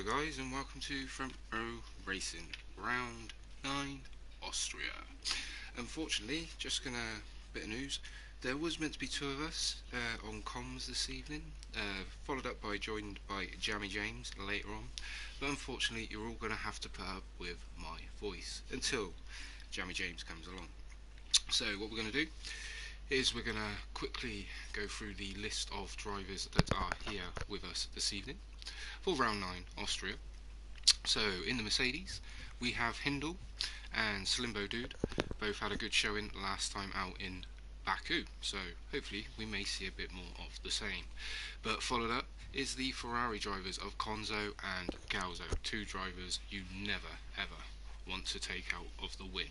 Hello guys and welcome to Front Row Racing, Round 9, Austria. Unfortunately, just gonna, bit of news, there was meant to be two of us on comms this evening, followed up by joined by Jammy James later on, but unfortunately you're all gonna have to put up with my voice until Jammy James comes along. So what we're gonna do is we're gonna quickly go through the list of drivers that are here with us this evening for round 9 Austria. So in the Mercedes we have Hindle and Slimbo Dude. Both had a good showing last time out in Baku, so hopefully we may see a bit more of the same. But followed up is the Ferrari drivers of Conzo and Galzo, two drivers you never ever want to take out of the win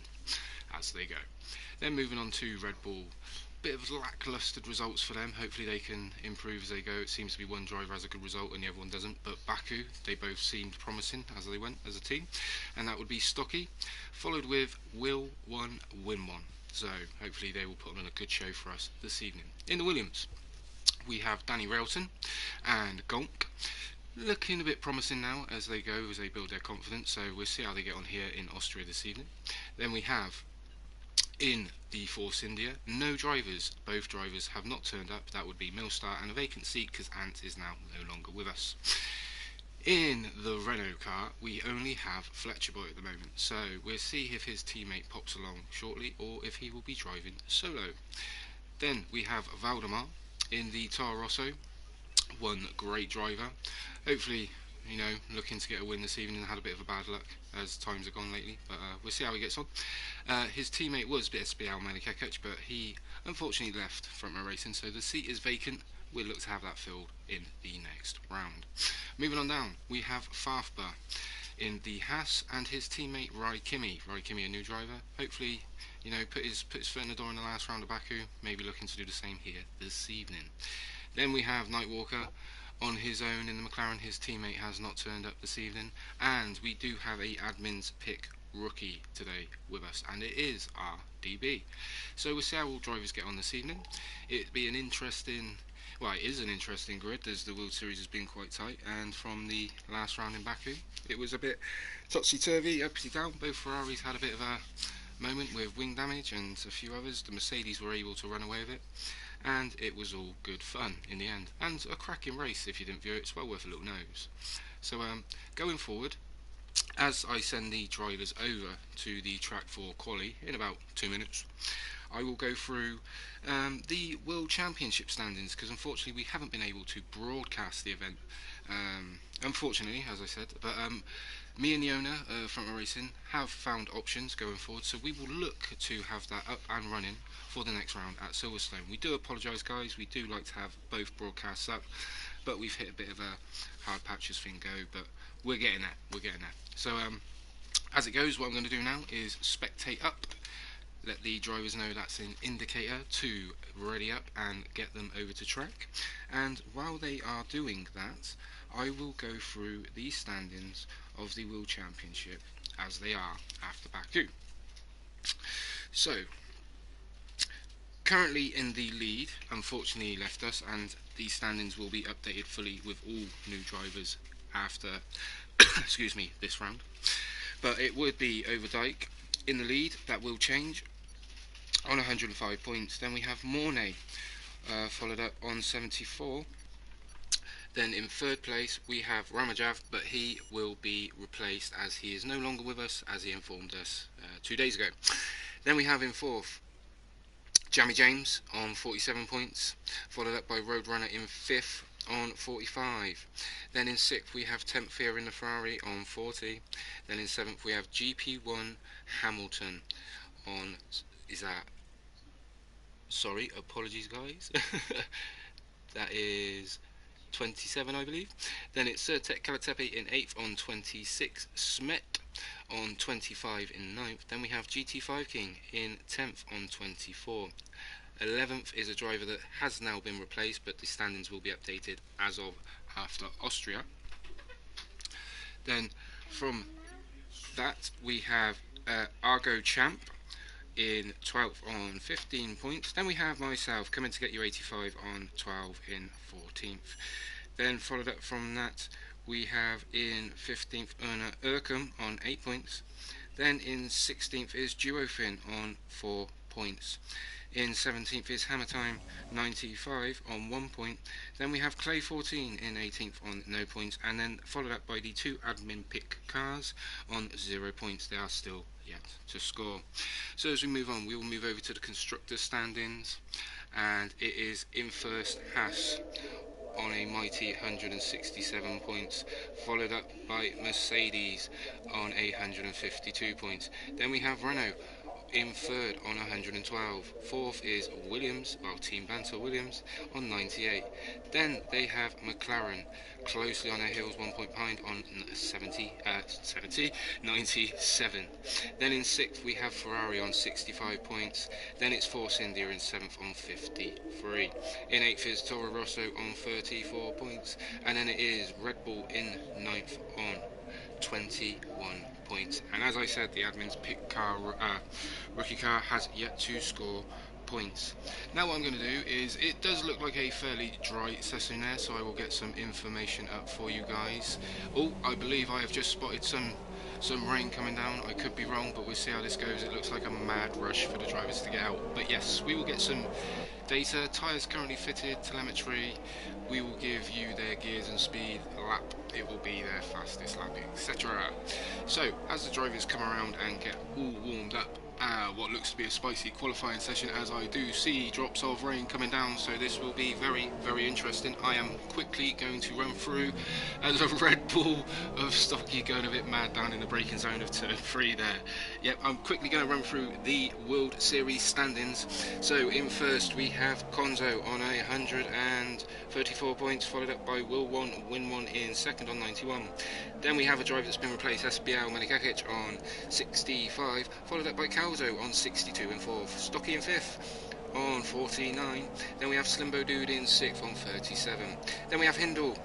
as they go. Then moving on to Red Bull, bit of lacklustre results for them. Hopefully they can improve as they go. It seems to be one driver has a good result and the other one doesn't, but Baku, they both seemed promising as they went as a team, and that would be Stocky, followed with Will 1 Win 1. So hopefully they will put on a good show for us this evening. In the Williams we have Danny Railton and Gonk, looking a bit promising now as they go, as they build their confidence, so we'll see how they get on here in Austria this evening. Then we have in the Force India, no drivers, both drivers have not turned up. That would be Millstar and a vacant seat because Ant is now no longer with us. In the Renault car we only have Fletcher Boy at the moment, so we'll see if his teammate pops along shortly or if he will be driving solo. Then we have Valdemar in the Toro Rosso, one great driver, hopefully looking to get a win this evening. Had a bit of a bad luck as times have gone lately, but we'll see how he gets on. His teammate was Bial Manikekech, but he unfortunately left Front Row Racing, so the seat is vacant. We'll look to have that filled in the next round. Moving on down, we have Farfba in the Haas and his teammate Rai Kimi, a new driver. Hopefully, put his foot in the door in the last round of Baku, maybe looking to do the same here this evening. Then we have Nightwalker on his own in the McLaren. His teammate has not turned up this evening, and we do have a admin's pick rookie today with us, and it is our DB. So we'll see how all drivers get on this evening. It is an interesting grid as the World Series has been quite tight, and from the last round in Baku it was a bit topsy-turvy, upsy down. Both Ferraris had a bit of a moment with wing damage and a few others. The Mercedes were able to run away with it, and it was all good fun in the end, and a cracking race. If you didn't view it, it's well worth a little nose. So going forward, as I send the drivers over to the track for quali in about 2 minutes, I will go through the World Championship standings, because unfortunately we haven't been able to broadcast the event, unfortunately, as I said, but me and the owner, Front Row Racing, have found options going forward, so we will look to have that up and running for the next round at Silverstone. We do apologise, guys, we do like to have both broadcasts up, but we've hit a bit of a hard patch as things go, but we're getting there. So as it goes, what I'm going to do now is spectate up, let the drivers know that's an indicator to ready up and get them over to track, and while they are doing that, I will go through the standings of the World Championship as they are after Baku. So currently in the lead, unfortunately left us, and the standings will be updated fully with all new drivers after excuse me, this round. But it would be Overdyke in the lead. That will change on 105 points. Then we have Mornay followed up on 74. Then in third place we have Ramajav, but he will be replaced as he is no longer with us, as he informed us 2 days ago. Then we have in fourth Jammy James on 47 points, followed up by Roadrunner in fifth on 45. Then in sixth we have Temp Fear in the Ferrari on 40. Then in seventh we have GP1 Hamilton on, sorry, apologies guys, that is 27, I believe. Then it's Surtek Kalatepe in 8th on 26, Smet on 25 in 9th. Then we have GT5 King in 10th on 24. 11th is a driver that has now been replaced, but the standings will be updated as of after Austria. Then from that we have Argo Champ in 12th on 15 points. Then we have myself coming to get you 85 on 12 in 14th. Then followed up from that we have in 15th Erna Urkum on 8 points. Then in 16th is Duofin on 4 points. In 17th is Hammer Time 95 on 1 point. Then we have Clay 14 in 18th on no points, and then followed up by the two admin pick cars on 0 points. They are still yet to score. So as we move on, we will move over to the constructor standings, and it is in first Haas on a mighty 167 points, followed up by Mercedes on 152 points. Then we have Renault in third on 112. Fourth is Williams, well, Team Banter Williams, on 98. Then they have McLaren closely on their heels, 1 point behind on 97. Then in sixth we have Ferrari on 65 points. Then it's Force India in seventh on 53. In eighth is Toro Rosso on 34 points. And then it is Red Bull in ninth on 21 points. And as I said, the admin's pick car, rookie car, has yet to score points. Now what I'm going to do is, it does look like a fairly dry session there, so I will get some information up for you guys. Oh, I believe I have just spotted some rain coming down. I could be wrong, but we'll see how this goes. It looks like a mad rush for the drivers to get out. But yes, we will get some data. Tyres currently fitted, telemetry. We will give you their gears and speed, lap. It will be their fastest lap, etc. So, as the drivers come around and get all warmed up, what looks to be a spicy qualifying session, as I do see drops of rain coming down, so this will be very, very interesting. I am quickly going to run through as a Red Bull of Stocky going a bit mad down in the braking zone of turn 3 there. Yep, I'm quickly going to run through the World Series standings. So in first we have Konzo on 134 points, followed up by Will Win 1 in second on 91. Then we have a driver that's been replaced, SBL Menikakic on 65, followed up by Calzo on 62 in fourth, Stocky in fifth on 49. Then we have Slimbo Dude in sixth on 37. Then we have Hindle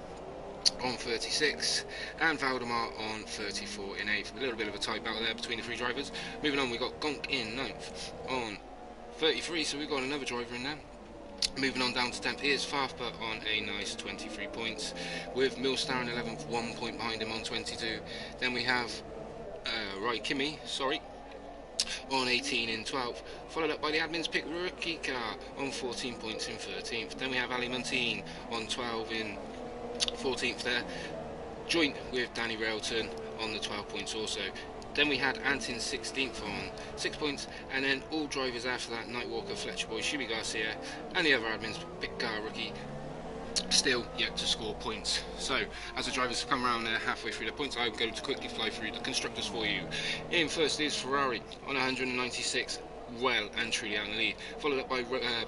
on 36 and Valdemar on 34 in 8th. A little bit of a tight battle there between the three drivers. Moving on, we got Gonk in 9th on 33, so we've got another driver in there. Moving on down to 10th is Farfba on a nice 23 points, with Millstar in 11th, 1 point behind him on 22. Then we have Rai Kimi, on 18 in 12th, followed up by the admin's pick rookie car on 14 points in 13th. Then we have Ali Montine on 12 in 14th there, joint with Danny Railton on the 12 points also. Then we had Antin 16th on 6 points, and then all drivers after that, Nightwalker, Fletcher Boy, Shubi Garcia, and the other admins pick car rookie, still yet to score points. So as the drivers come around there halfway through the points, I'm going to quickly fly through the constructors for you. In first is Ferrari on 196, well and truly out in the lead, followed up by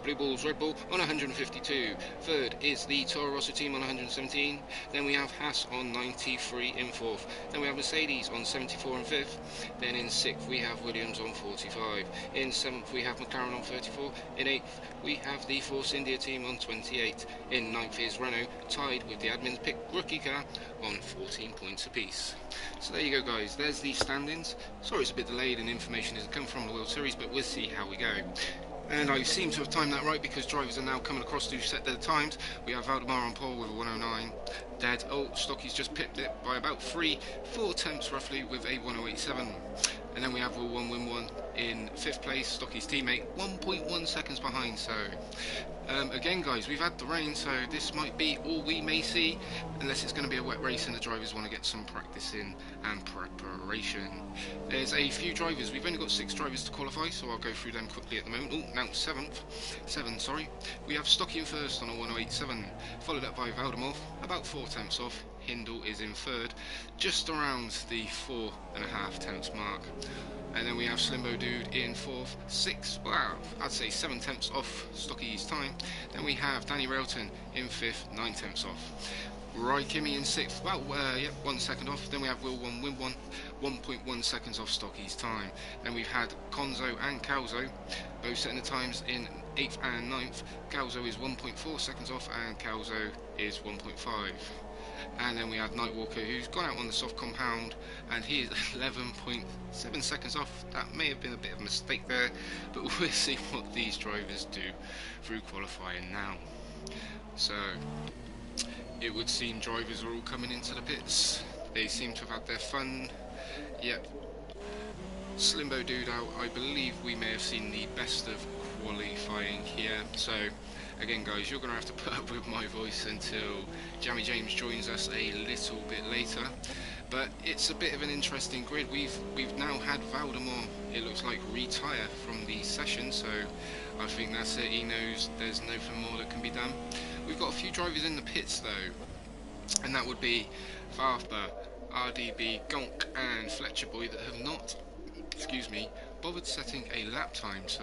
Blue Bulls Red Bull on 152. Third is the Toro Rosso team on 117. Then we have Haas on 93 in fourth. Then we have Mercedes on 74 in fifth. Then in sixth we have Williams on 45. In seventh we have McLaren on 34. In eighth we have the Force India team on 28. In ninth is Renault, tied with the admin's pick rookie car on 14 points apiece. So there you go guys, there's the standings. Sorry it's a bit delayed and information hasn't come from the World Series, but we'll see how we go. And I seem to have timed that right, because drivers are now coming across to set their times. We have Valdemar on pole with a 109 dead. Oh, Stocky's just pipped it by about 4 tenths roughly with a 1087. And then we have Will Win 1 in 5th place, Stocky's teammate 1.1 seconds behind. So again guys, we've had the rain, so this might be all we may see, unless it's going to be a wet race and the drivers want to get some practice in and preparation. There's a few drivers, we've only got 6 drivers to qualify, so I'll go through them quickly at the moment. Oh, now 7. We have Stocky in first on a 1087, followed up by Valdemar, about 4 tenths off. Hindle is in third, just around the 4.5 tenths mark. And then we have Slimbo Dude in fourth, 7 tenths off Stocky's time. Then we have Danny Railton in fifth, 9 tenths off. Rai Kimi in sixth, 1 second off. Then we have Will Win 1, 1.1 seconds off Stocky's time. Then we've had Konzo and Calzo, both setting the times in 8th and 9th. Calzo is 1.4 seconds off and Calzo is 1.5. And then we have Nightwalker, who's gone out on the soft compound, and he is 11.7 seconds off. That may have been a bit of a mistake there, but we'll see what these drivers do through qualifying now. So it would seem drivers are all coming into the pits. They seem to have had their fun. Yep, Slimbo Dude out. I believe we may have seen the best of qualifying here. So, again, guys, you're going to have to put up with my voice until Jamie James joins us a little bit later. But it's a bit of an interesting grid. We've now had Valdemar, it looks like, retire from the session. So, I think that's it. He knows there's nothing more that can be done. We've got a few drivers in the pits though, and that would be Farfba, RDB, Gonk and Fletcher Boy that have not, excuse me, bothered setting a lap time, so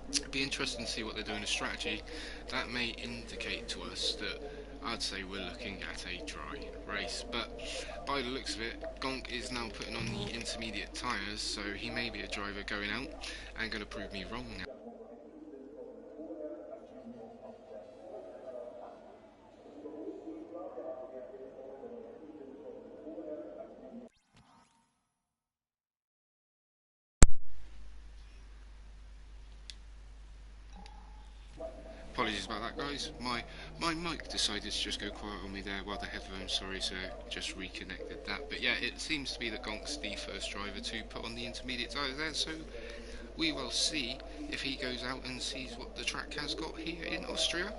it'd be interesting to see what they're doing as strategy. That may indicate to us that I'd say we're looking at a dry race, but by the looks of it, Gonk is now putting on the intermediate tyres, so he may be a driver going out and going to prove me wrong now. Apologies about that, guys. My mic decided to just go quiet on me there while the headphones, sorry, so just reconnected that. But yeah, it seems to be that Gonk's the first driver to put on the intermediate tyres there, so we will see if he goes out and sees what the track has got here in Austria.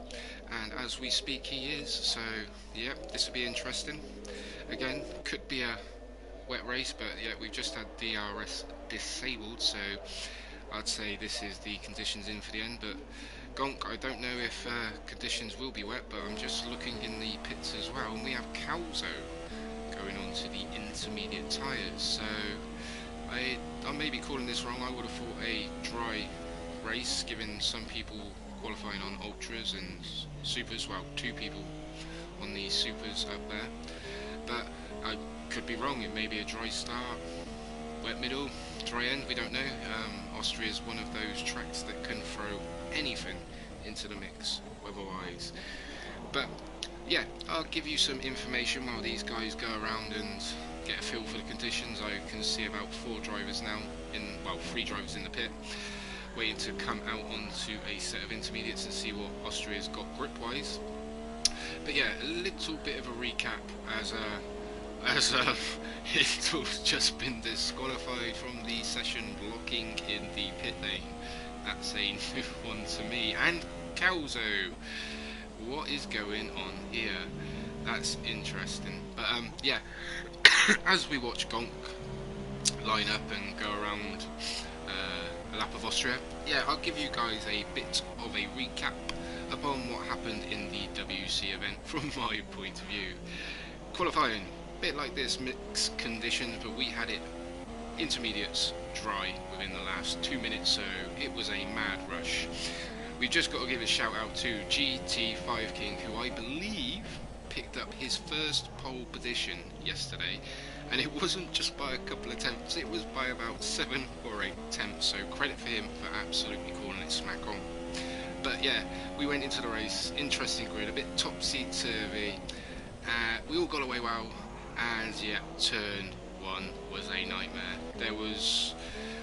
And as we speak, he is, so yeah, this will be interesting. Again, could be a wet race, but yeah, we've just had DRS disabled, so I'd say this is the conditions in for the end. But Gonk, I don't know if conditions will be wet, but I'm just looking in the pits as well, and we have Calzo going on to the intermediate tyres. So I may be calling this wrong. I would have thought a dry race, given some people qualifying on ultras and supers. Well, 2 people on the supers up there, but I could be wrong. It may be a dry start, wet middle, dry end, we don't know. Austria is one of those tracks that can throw anything into the mix weather-wise. But yeah, I'll give you some information while these guys go around and get a feel for the conditions. I can see about 4 drivers now, well, 3 drivers in the pit, waiting to come out onto a set of intermediates and see what Austria's got grip-wise. But yeah, a little bit of a recap as it's just been disqualified from the session, blocking in the pit lane. That's a new one to me. And Calzo, what is going on here? That's interesting. But yeah, as we watch Gonk line up and go around a lap of Austria, yeah, I'll give you guys a bit of a recap upon what happened in the WC event from my point of view. Qualifying, bit like this, mixed conditions, but we had it intermediates dry within the last 2 minutes, so it was a mad rush. We've just got to give a shout out to GT5 King, who I believe picked up his first pole position yesterday, and it wasn't just by a couple of attempts, it was by about 7 or 8 attempts, so credit for him for absolutely calling it smack on. But yeah, we went into the race, interesting grid, a bit topsy-turvy, we all got away well, and yeah, turn 1 was a nightmare. There was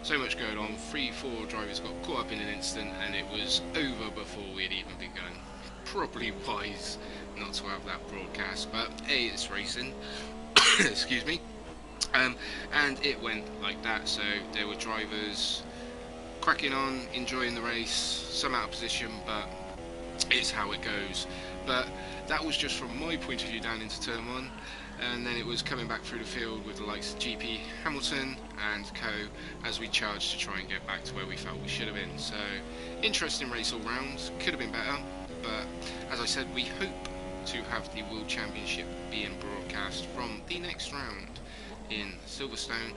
so much going on, 3-4 drivers got caught up in an instant, and it was over before we had even begun. Probably wise not to have that broadcast, but hey, it's racing. Excuse me. And it went like that, so there were drivers cracking on, enjoying the race, some out of position, but it's how it goes. But that was just from my point of view down into turn 1, and then it was coming back through the field with the likes of GP Hamilton and co as we charged to try and get back to where we felt we should have been. So interesting race all round, could have been better, but as I said, we hope to have the World Championship being broadcast from the next round in Silverstone.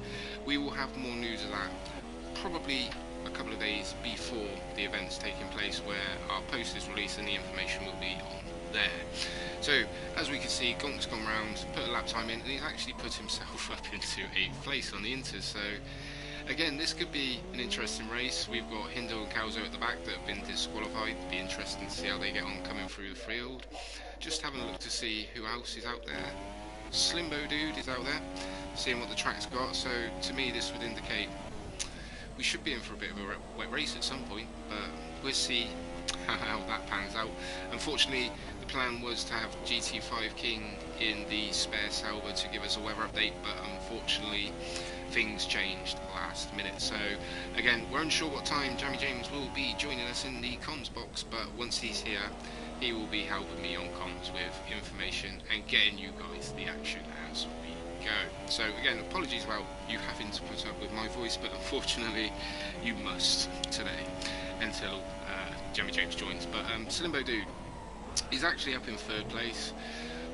We will have more news of that probably a couple of days before the event's taking place, where our post is released and the information will be on there. So as we can see, Gonk's gone round, put a lap time in, and he's actually put himself up into 8th place on the Inters. So again, this could be an interesting race. We've got Hindle and Calzo at the back that have been disqualified. It'd be interesting to see how they get on coming through the field. Just having a look to see who else is out there. Slimbo Dude is out there, seeing what the track's got. So to me, this would indicate we should be in for a bit of a wet race at some point, but we'll see how that pans out. Unfortunately, the plan was to have GT5 King in the spare Sauber to give us a weather update, but unfortunately things changed last minute. So again, we're unsure what time Jamie James will be joining us in the comms box, but once he's here, he will be helping me on comms with information and getting you guys the action as we go. So again, apologies about you having to put up with my voice, but unfortunately you must today until Jamie James joins. But Slimbo Dude is actually up in third place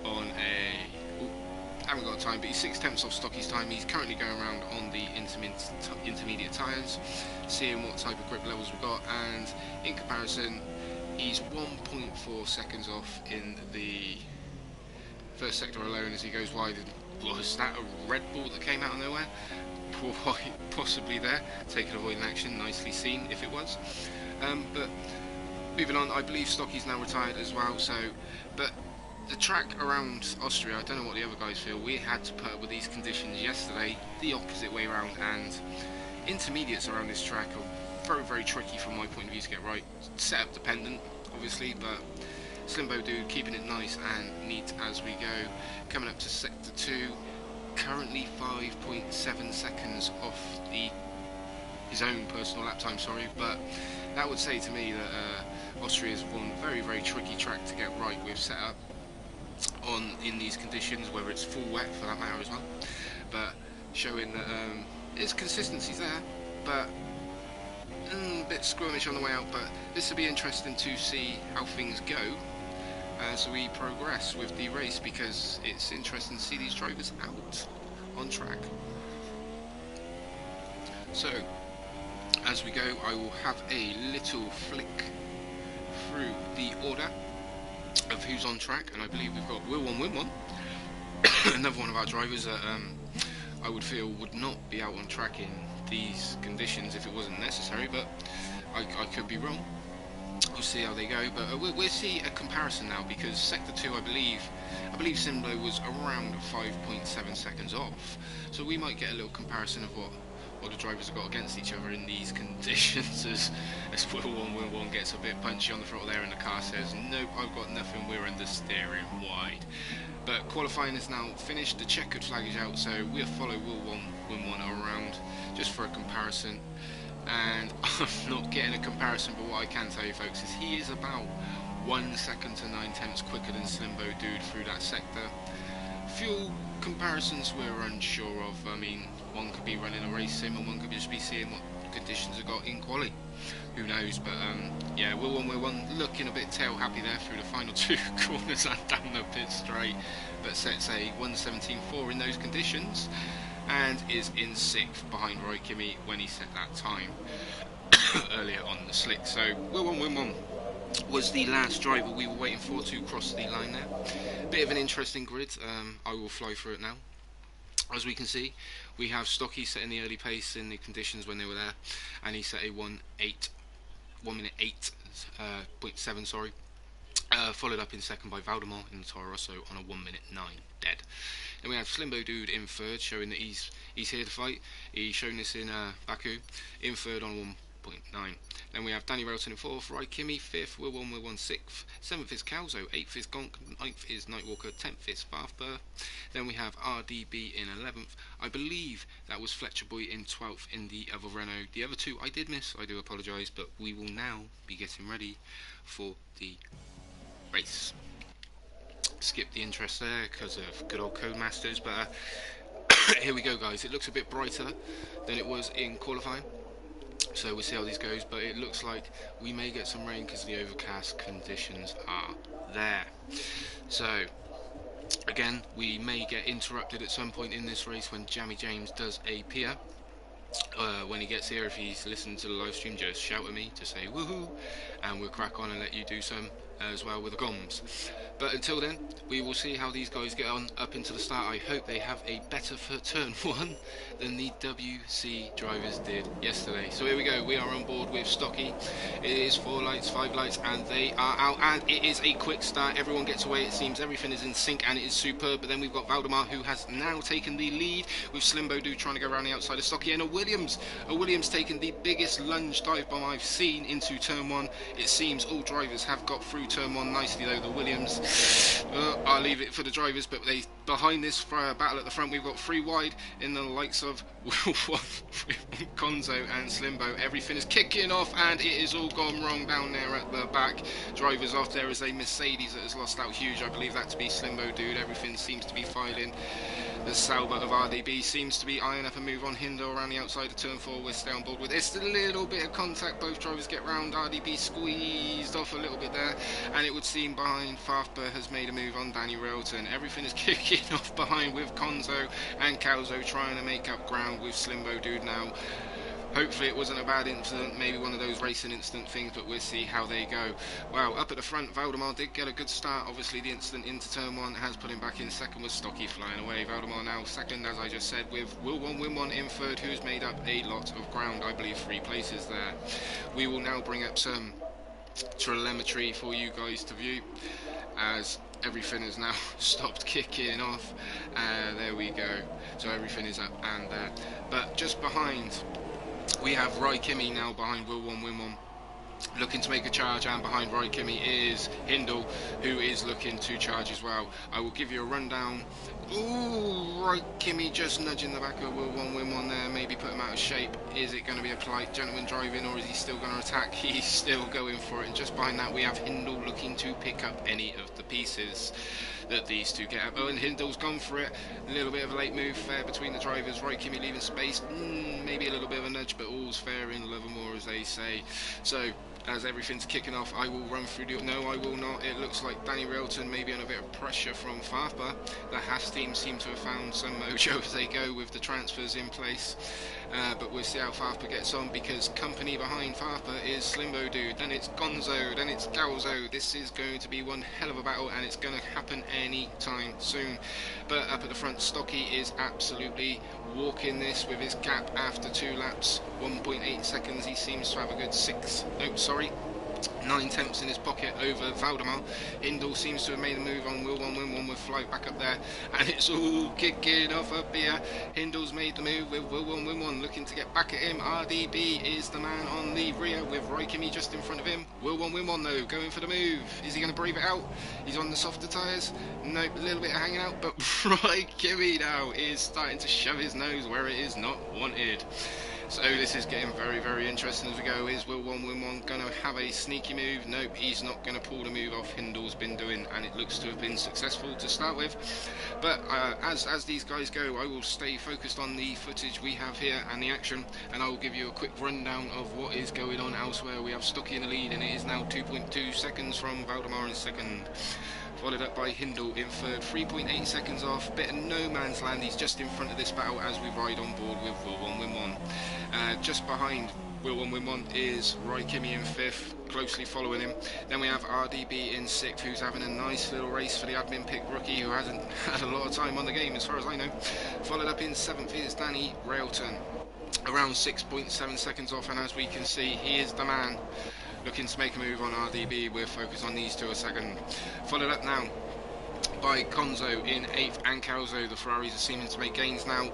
on a... I haven't got time, but he's 6 tenths off Stocky's time. He's currently going around on the intermediate tyres, seeing what type of grip levels we've got, and in comparison, he's 1.4 seconds off in the first sector alone as he goes wide. Was that a Red Bull that came out of nowhere? Quite possibly there. Taking avoiding action, nicely seen if it was. But moving on, I believe Stocky's now retired as well. So, but the track around Austria, I don't know what the other guys feel. We had to put up with these conditions yesterday, the opposite way around, and intermediates around this track are very, very tricky from my point of view to get right. Setup dependent, obviously, but Slimbo Dude keeping it nice and neat as we go. Coming up to sector 2, currently 5.7 seconds off his own personal lap time, sorry, but that would say to me that Austria is one very, very tricky track to get right with setup in these conditions, whether it's full wet for that matter as well, but showing that there's consistencies there, but a bit squirmish on the way out. But this will be interesting to see how things go as we progress with the race, because it's interesting to see these drivers out on track. So as we go, I will have a little flick through the order of who's on track, and I believe we've got Will One Win One, another one of our drivers that I would feel would not be out on track in these conditions if it wasn't necessary, but I could be wrong. We'll see how they go, but we'll see a comparison now, because sector 2, I believe Simbo was around 5.7 seconds off, so we might get a little comparison of what the drivers have got against each other in these conditions, as Will One gets a bit punchy on the throttle there, and the car says, nope, I've got nothing, we're under steering wide. But qualifying is now finished, the checkered flag is out, so we'll follow Will One Win One around just for a comparison. And I'm not getting a comparison, but what I can tell you folks is he is about 1 second to 9 tenths quicker than Slimbo Dude through that sector. Fuel comparisons we're unsure of. I mean, one could be running a race sim and one could just be seeing what conditions have got in quali. Who knows? But yeah, Will One looking a bit tail happy there through the final 2 corners and down the pit straight, but sets a 1:17.4 in those conditions, and is in 6th behind Roy Kimmy when he set that time earlier on the slick. So Will One Win One was the last driver we were waiting for to cross the line there. Bit of an interesting grid. I will fly through it now. As we can see, we have Stocky setting the early pace in the conditions when they were there, and he set a 1 minute 8.7, sorry. Followed up in second by Valdemar in the Toro Rosso on a 1 minute 9 dead. Then we have Slimbo Dude in third, showing that he's here to fight. He's shown this in Baku, in third on 1.9. Then we have Danny Railton in fourth, Rai Kimmy fifth, Will One sixth, seventh is Calzo, eighth is Gonk, ninth is Nightwalker, 10th is Farfbur. Then we have RDB in 11th. I believe that was Fletcher Boy in 12th in the other Renault. The other two I did miss, I do apologise, but we will now be getting ready for the race. Skip the interest there because of good old Codemasters, but here we go guys. It looks a bit brighter than it was in qualifying, so we'll see how this goes, but it looks like we may get some rain because the overcast conditions are there. So again, we may get interrupted at some point in this race when Jamie James does appear. When he gets here, if he's listening to the live stream, just shout at me to say woohoo, and we'll crack on and let you do some as well with the Goms. But until then, we will see how these guys get on up into the start. I hope they have a better for turn one than the WC drivers did yesterday. So here we go, we are on board with Stocky. It is 4 lights, 5 lights, and they are out, and it is a quick start. Everyone gets away, it seems everything is in sync, and it is superb. But then we've got Valdemar, who has now taken the lead, with Slimbo Dude trying to go around the outside of Stocky, and a Williams taking the biggest lunge dive bomb I've seen into turn one. It seems all drivers have got through turn one nicely though. The Williams, I'll leave it for the drivers, but they behind this battle at the front, we've got 3 wide in the likes of Konzo and Slimbo. Everything is kicking off, and it is all gone wrong down there at the back. Drivers off. There is a Mercedes that has lost out huge. I believe that to be Slimbo Dude. Everything seems to be filing. The Sauber of RDB seems to be eyeing up a move on Hindle around the outside of turn 4. We'll stay on board with this. A little bit of contact. Both drivers get round. RDB squeezed off a little bit there, and it would seem behind Farfber has made a move on Danny Railton. Everything is kicking off behind with Konzo and Calzo trying to make up ground with Slimbo Dude now. Hopefully it wasn't a bad incident, maybe one of those racing incident things, but we'll see how they go. Well, up at the front, Valdemar did get a good start. Obviously the incident into turn 1 has put him back in second, with Stocky flying away. Valdemar now second, as I just said, with Will One Win One in third, who's made up a lot of ground. I believe 3 places there. We will now bring up some telemetry for you guys to view, as everything has now stopped kicking off. There we go, so everything is up and there. But just behind, we have Roy Kimmy now behind Will One Win One, looking to make a charge, and behind Roy Kimmy is Hindle, who is looking to charge as well. I will give you a rundown. Ooh, Roy Kimmy just nudging the back of Will One Win One there, maybe put him out of shape. Is it going to be a polite gentleman driving, or is he still going to attack? He's still going for it, and just behind that we have Hindle looking to pick up any of the pieces that these two get up. Oh, and Hindle's gone for it. A little bit of a late move fair between the drivers. Roy Kimmy leaving space. Maybe a little bit of a nudge, but all's fair in love and war, as they say. So, as everything's kicking off, I will run through the... No, I will not. It looks like Danny Railton maybe on a bit of pressure from Farfber. The Haas team seem to have found some mojo as they go with the transfers in place. But we'll see how Farfber gets on, because company behind Farfber is Slimbo Dude, then it's Gonzo, then it's Galzo. This is going to be one hell of a battle, and it's going to happen any time soon. But up at the front, Stocky is absolutely walking this with his gap after 2 laps, 1.8 seconds. He seems to have a good 9 tenths in his pocket over Valdemar. Hindle seems to have made a move on Will One Win One with Fly back up there, and it's all kicking off up here. Hindle's made the move with Will One Win One looking to get back at him. RDB is the man on the rear with Roy Kimmy just in front of him. Will One Win One though going for the move. Is he going to brave it out? He's on the softer tyres. Nope, a little bit of hanging out, but Roy Kimmy now is starting to shove his nose where it is not wanted. So this is getting very, very interesting as we go. Is Will One Win One going to have a sneaky move? Nope, he's not going to pull the move off Hindle's been doing, and it looks to have been successful to start with. But as these guys go, I will stay focused on the footage we have here and the action, and I will give you a quick rundown of what is going on elsewhere. We have Stocky in the lead, and it is now 2.2 seconds from Valdemar in second, followed up by Hindle in third, 3.8 seconds off. Bit of no man's land. He's just in front of this battle as we ride on board with Will One Win One. Just behind Will One Win One is Roy Kimmy in fifth, closely following him. Then we have RDB in sixth, who's having a nice little race for the admin pick rookie, who hasn't had a lot of time on the game as far as I know. Followed up in seventh is Danny Railton, around 6.7 seconds off, and as we can see, he is the man looking to make a move on RDB. We're focused on these two a second. Followed up now by Konzo in 8th and Calzo. The Ferraris are seeming to make gains now.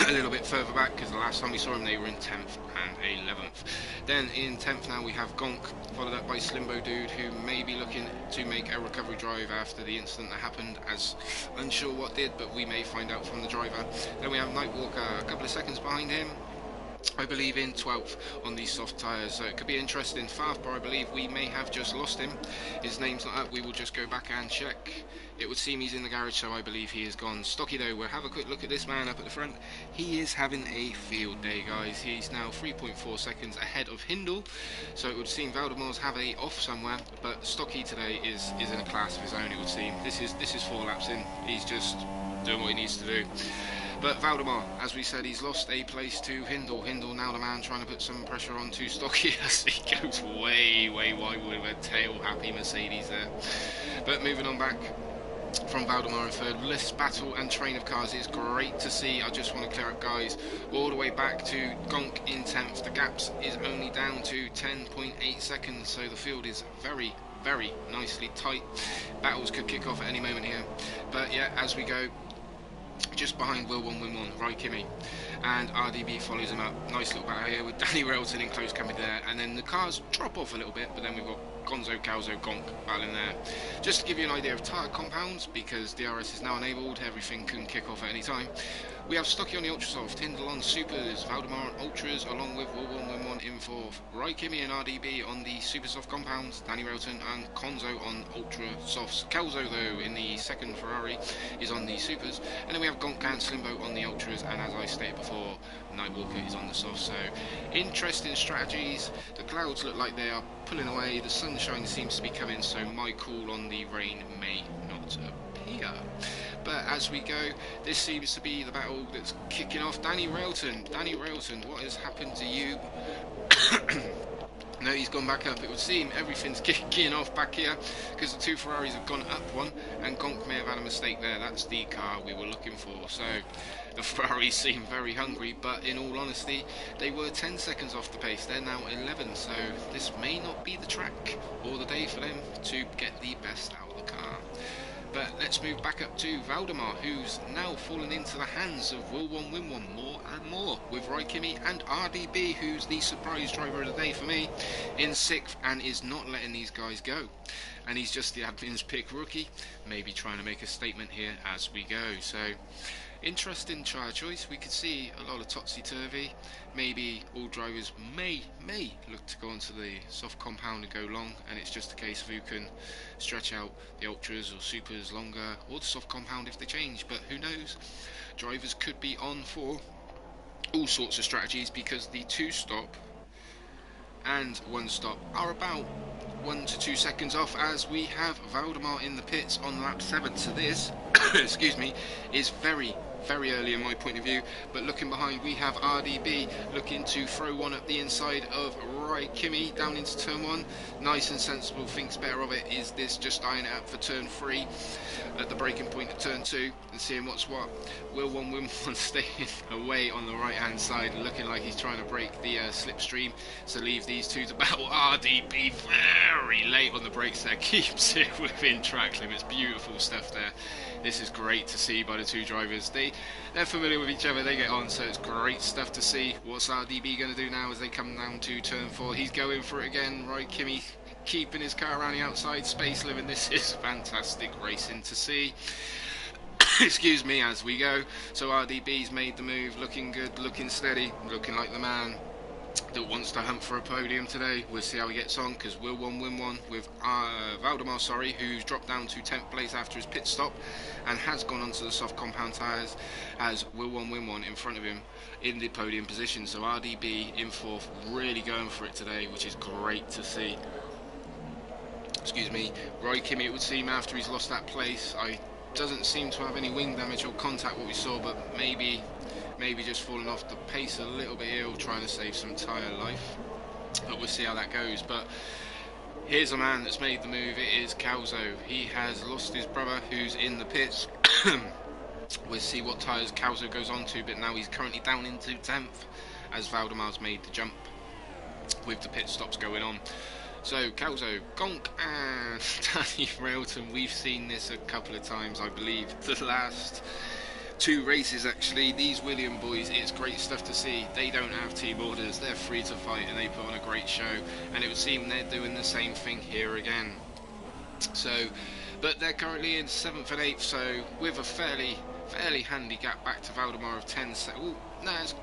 A little bit further back, because the last time we saw them they were in 10th and 11th. Then in 10th now we have Gonk, followed up by Slimbo Dude, who may be looking to make a recovery drive after the incident that happened, as unsure what did, but we may find out from the driver. Then we have Nightwalker a couple of seconds behind him, I believe in 12th on these soft tyres, so it could be interesting. Farfber, I believe we may have just lost him. His name's not up, we will just go back and check. It would seem he's in the garage, so I believe he is gone. Stocky though, we'll have a quick look at this man up at the front. He is having a field day, guys. He's now 3.4 seconds ahead of Hindle, so it would seem Valdemar's have a off somewhere, but Stocky today is in a class of his own, it would seem. This is 4 laps in. He's just doing what he needs to do. But Valdemar, as we said, he's lost a place to Hindle. Hindle now the man trying to put some pressure onto Stocky as he goes way wide with a tail-happy Mercedes there. But moving on back from Valdemar in third. This battle and train of cars is great to see. I just want to clear up, guys, all the way back to Gonk in 10th. The gaps is only down to 10.8 seconds, so the field is very nicely tight. Battles could kick off at any moment here. But yeah, as we go, just behind Will 1 Rai Kimi, and RDB follows him up. Nice little battle here with Danny Railton in close company there, and then the cars drop off a little bit, but then we've got Gonzo, Calzo, Gonk battling there. Just to give you an idea of tyre compounds, because DRS is now enabled, everything can kick off at any time. We have Stocky on the Ultrasoft, Hindle on Supers, Valdemar on Ultras, along with Will 1 in 4th. Rai Kimi and RDB on the Supersoft compounds, Danny Railton and Konzo on Ultra Softs. Kelzo, though, in the second Ferrari, is on the Supers. And then we have Gonk and Slimbo on the Ultras, and as I stated before, Nightwalker is on the Softs. So, interesting strategies. The clouds look like they are pulling away, the sunshine seems to be coming, so my call on the rain may not appear. But as we go, this seems to be the battle that's kicking off. Danny Railton, what has happened to you? No, he's gone back up. It would seem everything's kicking off back here because the two Ferraris have gone up one, and Gonk may have had a mistake there. That's the car we were looking for. So the Ferraris seem very hungry, but in all honesty, they were 10 seconds off the pace. They're now 11, so this may not be the track or the day for them to get the best out of the car. But let's move back up to Valdemar, who's now fallen into the hands of Will 1 more and more, with Rai Kimi and RDB, who's the surprise driver of the day for me, in 6th and is not letting these guys go. And he's just the admin's pick rookie, maybe trying to make a statement here as we go. So, interesting tyre choice. We could see a lot of topsy-turvy. Maybe all drivers may look to go onto the soft compound and go long, and it's just a case of who can stretch out the ultras or supers longer, or the soft compound if they change. But who knows? Drivers could be on for all sorts of strategies, because the 2-stop and 1-stop are about 1 to 2 seconds off, as we have Valdemar in the pits on lap 7. So this excuse me, is very early in my point of view. But looking behind, we have RDB looking to throw one up the inside of Rai Kimi down into turn 1. Nice and sensible, thinks better of it. Is this just eyeing it up for turn 3 at the breaking point of turn 2 and seeing what's what? Will 1 staying away on the right hand side, looking like he's trying to break the slipstream, so leave these two to battle. RDB very late on the brakes there, keeps it within track limits. Beautiful stuff there. This is great to see by the two drivers. They're familiar with each other, they get on, so it's great stuff to see. What's RDB going to do now as they come down to turn 4? He's going for it again. Rai Kimi keeping his car around the outside, space living. This is fantastic racing to see. Excuse me, as we go. So RDB's made the move, looking good, looking steady, looking like the man that wants to hunt for a podium today. We'll see how he gets on, because Will 1 with Valdemar, who's dropped down to 10th place after his pit stop and has gone onto the soft compound tyres, has Will 1 in front of him in the podium position. So RDB in 4th, really going for it today, which is great to see. Excuse me. Rai Kimi, it would seem, after he's lost that place, doesn't seem to have any wing damage or contact, what we saw, but maybe just falling off the pace a little bit here, trying to save some tyre life. But we'll see how that goes. But here's a man that's made the move. It is Calzo. He has lost his brother, who's in the pits. We'll see what tyres Calzo goes on to, but now he's currently down into 10th, as Valdemar's made the jump with the pit stops going on. So, Calzo, Gonk and Danny Railton, we've seen this a couple of times, I believe. The last 2 races, actually. These William boys, it's great stuff to see. They don't have team orders, they're free to fight, and they put on a great show. And it would seem they're doing the same thing here again. So, but they're currently in 7th and 8th, so with a fairly handy gap back to Valdemar of 10 seconds. No, it's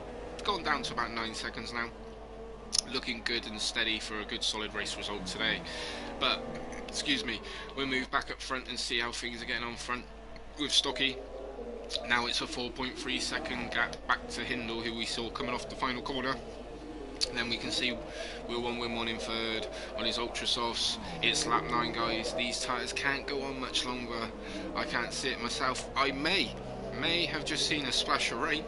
gone down to about 9 seconds now. Looking good and steady for a good solid race result today. But, excuse me, we'll move back up front and see how things are getting on front with Stocky. Now it's a 4.3 second gap back to Hindle, who we saw coming off the final corner. And then we can see Will 1 in 3rd on his Ultra Softs. It's lap 9, guys. These tyres can't go on much longer. I can't see it myself. I may may have just seen a splash of rain.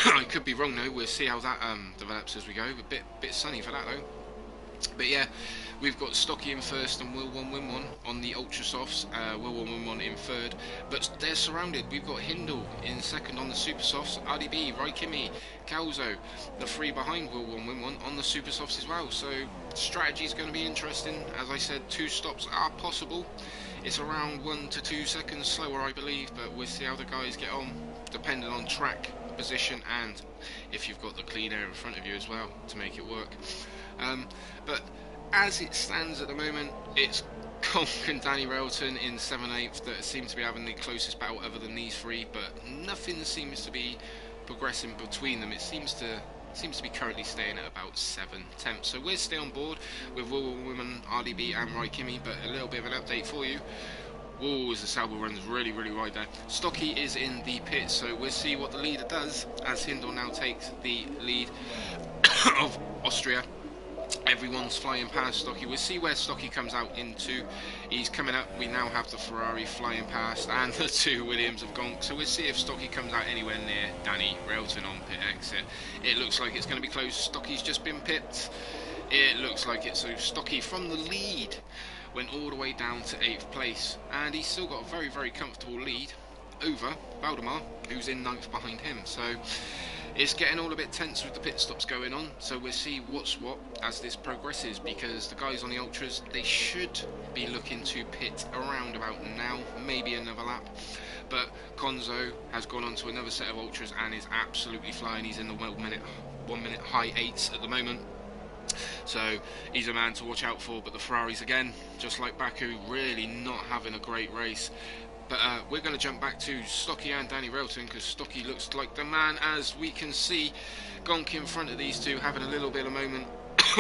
I could be wrong though. We'll see how that develops as we go. A bit sunny for that though. But yeah, we've got Stocky in first and Will One Win One on the Ultra Softs. Will One Win One in third, but they're surrounded. We've got Hindle in second on the Super Softs. RDB, Raikimi, Calzo, the three behind Will One Win One on the Super Softs as well. So strategy is going to be interesting. As I said, 2 stops are possible. It's around 1 to 2 seconds slower, I believe, but we'll see how the guys get on, depending on track position and if you've got the clean air in front of you as well to make it work. But as it stands at the moment, it's Conk and Danny Railton in 7/8 that seem to be having the closest battle other than these three, but nothing seems to be progressing between them. It seems to be currently staying at about 7/10. So we'll stay on board with Will Women, RDB and Raikimi, but a little bit of an update for you. Whoa, as the Sauber runs really wide there. Stocky is in the pit, so we'll see what the leader does as Hindle now takes the lead of Austria. Everyone's flying past Stocky. We'll see where Stocky comes out into. He's coming up. We now have the Ferrari flying past and the 2 Williams have gone. So we'll see if Stocky comes out anywhere near Danny Railton on pit exit. It looks like it's going to be close. Stocky's just been pipped. It looks like it. So Stocky from the lead went all the way down to 8th place. And he's still got a very comfortable lead over Valdemar, who's in 9th behind him. So it's getting all a bit tense with the pit stops going on, so we'll see what's what as this progresses, because the guys on the Ultras, they should be looking to pit around about now, maybe another lap. But Konzo has gone on to another set of Ultras and is absolutely flying. He's in the 1 minute high 8s at the moment. So he's a man to watch out for, but the Ferraris again, just like Baku, really not having a great race. But we're going to jump back to Stocky and Danny Railton, because Stocky looks like the man, as we can see Gonk in front of these two having a little bit of a moment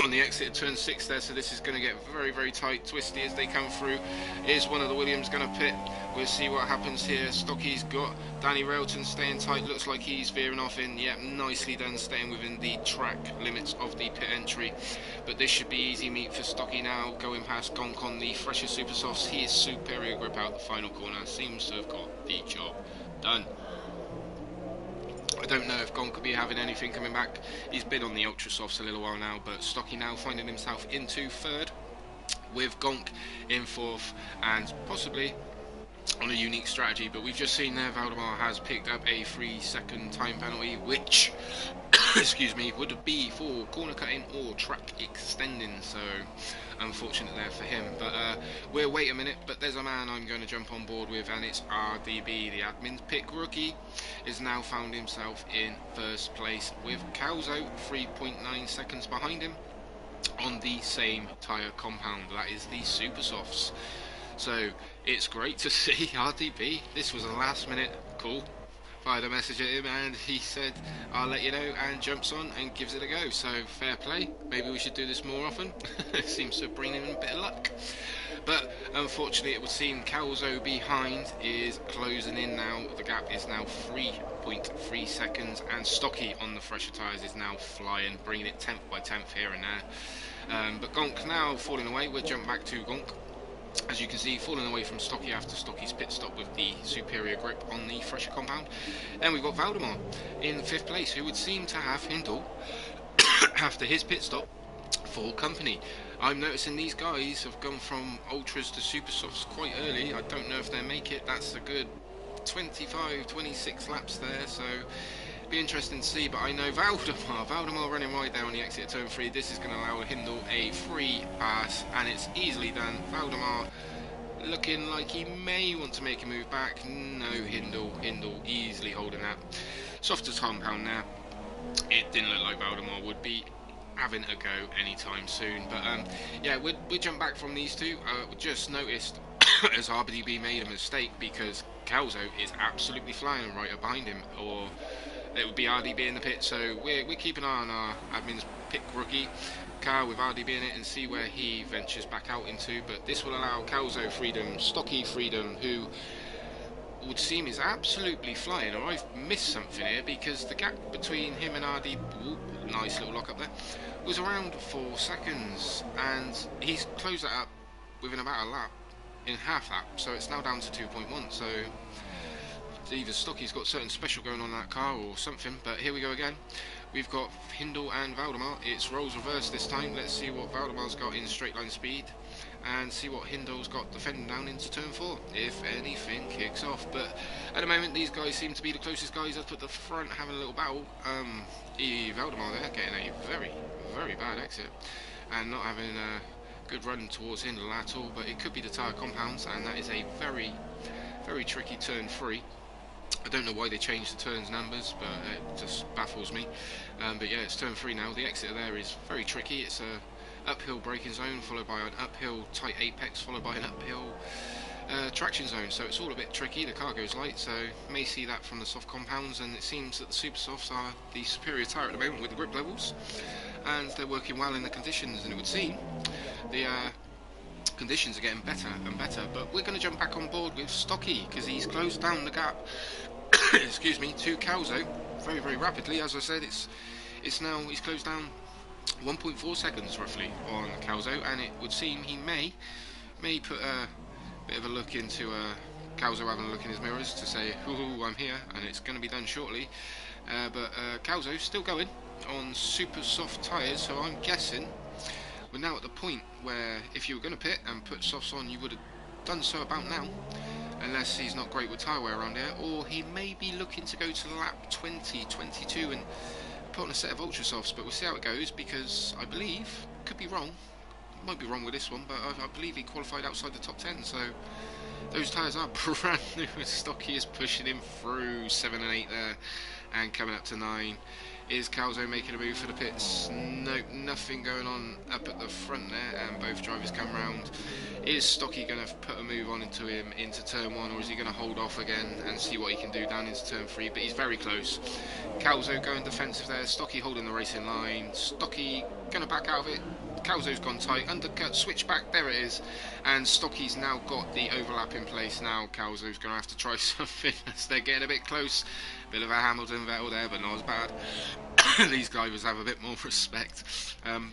on the exit of turn 6 there. So this is going to get very tight, twisty as they come through. Is one of the Williams going to pit? We'll see what happens here. Stocky's got Danny Railton staying tight. Looks like he's veering off in. Yep, nicely done, staying within the track limits of the pit entry. But this should be easy meat for Stocky now, going past Gonk on the fresher Super Softs. He is superior grip out the final corner. Seems to have got the job done. I don't know if Gonk could be having anything coming back. He's been on the Ultra Softs a little while now, but Stocky now finding himself into 3rd, with Gonk in 4th, and possibly on a unique strategy. But we've just seen there Valdemar has picked up a 3-second time penalty, which excuse me, would be for corner cutting or track extending. So unfortunate there for him, but we'll wait a minute. But there's a man I'm going to jump on board with, and it's RDB, the admin's pick rookie, is now found himself in 1st place with Calzo 3.9 seconds behind him on the same tyre compound. That is the Super Softs. So it's great to see RDB. This was a last minute call. Fired a message at him and he said, I'll let you know, and jumps on and gives it a go. So fair play. Maybe we should do this more often. It seems to bring him a bit of luck. But unfortunately it would seem Calzo behind is closing in now. The gap is now 3.3 seconds, and Stocky on the fresher tyres is now flying, bringing it 10th by 10th here and there. But Gonk now falling away. We'll jump back to Gonk. As you can see, falling away from Stocky after Stocky's pit stop with the superior grip on the fresher compound. Then we've got Valdemar in 5th place, who would seem to have Hindle after his pit stop for company. I'm noticing these guys have gone from Ultras to Super Softs quite early. I don't know if they'll make it. That's a good 25-26 laps there, so be interesting to see. But I know Valdemar running right there on the exit of turn 3. This is going to allow Hindle a free pass, and it's easily done. Valdemar looking like he may want to make a move back. No, Hindle easily holding that. Softer compound now. It didn't look like Valdemar would be having a go anytime soon. But yeah, we'll jump back from these two. We just noticed as RBDB made a mistake, because Calzo is absolutely flying right up behind him, or it would be RDB in the pit. So we're keeping an eye on our admin's pick rookie car with RDB in it and see where he ventures back out into. But this will allow Calzo freedom, Stocky freedom, who would seem is absolutely flying. Or I've missed something here, because the gap between him and RDB, nice little lock up there, was around 4 seconds, and he's closed that up within about a lap, in half lap. So it's now down to 2.1. So either Stocky's got something special going on in that car or something, but here we go again. We've got Hindle and Valdemar. It's roles reversed this time. Let's see what Valdemar's got in straight line speed and see what Hindle's got defending down into turn 4, if anything kicks off. But at the moment, these guys seem to be the closest guys up at the front, having a little battle. Valdemar there getting a very, very bad exit and not having a good run towards Hindle at all, but it could be the tyre compounds, and that is a very, very tricky turn 3. I don't know why they changed the turns numbers, but it just baffles me. But yeah, it's turn 3 now. The exit there is very tricky. It's a uphill braking zone, followed by an uphill tight apex, followed by an uphill traction zone. So it's all a bit tricky. The car goes light, so may see that from the soft compounds, and it seems that the super softs are the superior tyre at the moment with the grip levels, and they're working well in the conditions, and it would seem the conditions are getting better and better. But we're going to jump back on board with Stocky, because he's closed down the gap excuse me, to Calzo very, very rapidly. As I said, it's now, he's closed down 1.4 seconds roughly on Calzo, and it would seem he may put a bit of a look into Calzo having a look in his mirrors to say, ooh, I'm here, and it's going to be done shortly. But Calzo's still going on super soft tyres, so I'm guessing we're now at the point where if you were going to pit and put softs on, you would have done so about now, unless he's not great with tyre wear around here, or he may be looking to go to lap 20, 22 and put on a set of ultra softs. But we'll see how it goes, because I believe, could be wrong, might be wrong with this one, but I believe he qualified outside the top 10, so those tyres are brand new. Stocky is pushing him through 7 and 8 there, and coming up to 9. Is Calzo making a move for the pits? Nope, nothing going on up at the front there, and both drivers come round. Is Stocky going to put a move on into him into turn 1, or is he going to hold off again and see what he can do down into turn 3? But he's very close. Calzo going defensive there, Stocky holding the racing line, Stocky going to back out of it. Calzo's gone tight, undercut, switch back, there it is, and Stocky's now got the overlap in place. Now Calzo's going to have to try something as they're getting a bit close. Bit of a Hamilton Vettel there, but not as bad. These drivers have a bit more respect.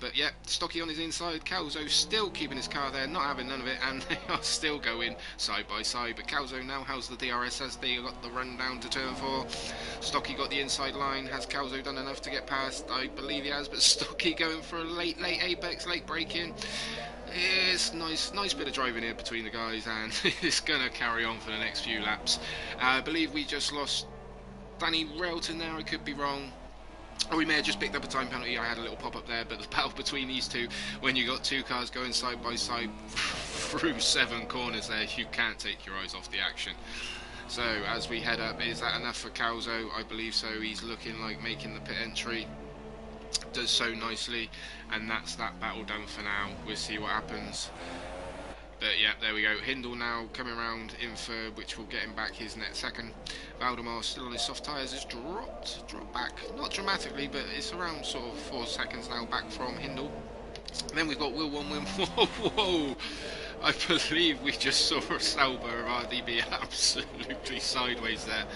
But yeah, Stocky on his inside, Calzo still keeping his car there, not having none of it, and they are still going side by side. But Calzo now has the DRS as they got the run down to turn 4. Stocky got the inside line. Has Calzo done enough to get past? I believe he has, but Stocky going for a late apex, late braking. It's nice bit of driving here between the guys, and it's going to carry on for the next few laps. I believe we just lost Danny Railton there, I could be wrong. Or we may have just picked up a time penalty. I had a little pop up there, but the battle between these two, when you got two cars going side by side through 7 corners there, you can't take your eyes off the action. So as we head up, is that enough for Calzo? I believe so. He's looking like making the pit entry. Does so nicely, and that's that battle done for now. We'll see what happens. But yeah, there we go. Hindle now coming around in third, which will get him back his net second. Valdemar still on his soft tyres, has dropped back, not dramatically, but it's around sort of 4 seconds now back from Hindle. Then we've got Will 1 win. Whoa! I believe we just saw a Sauber of RDB absolutely sideways there,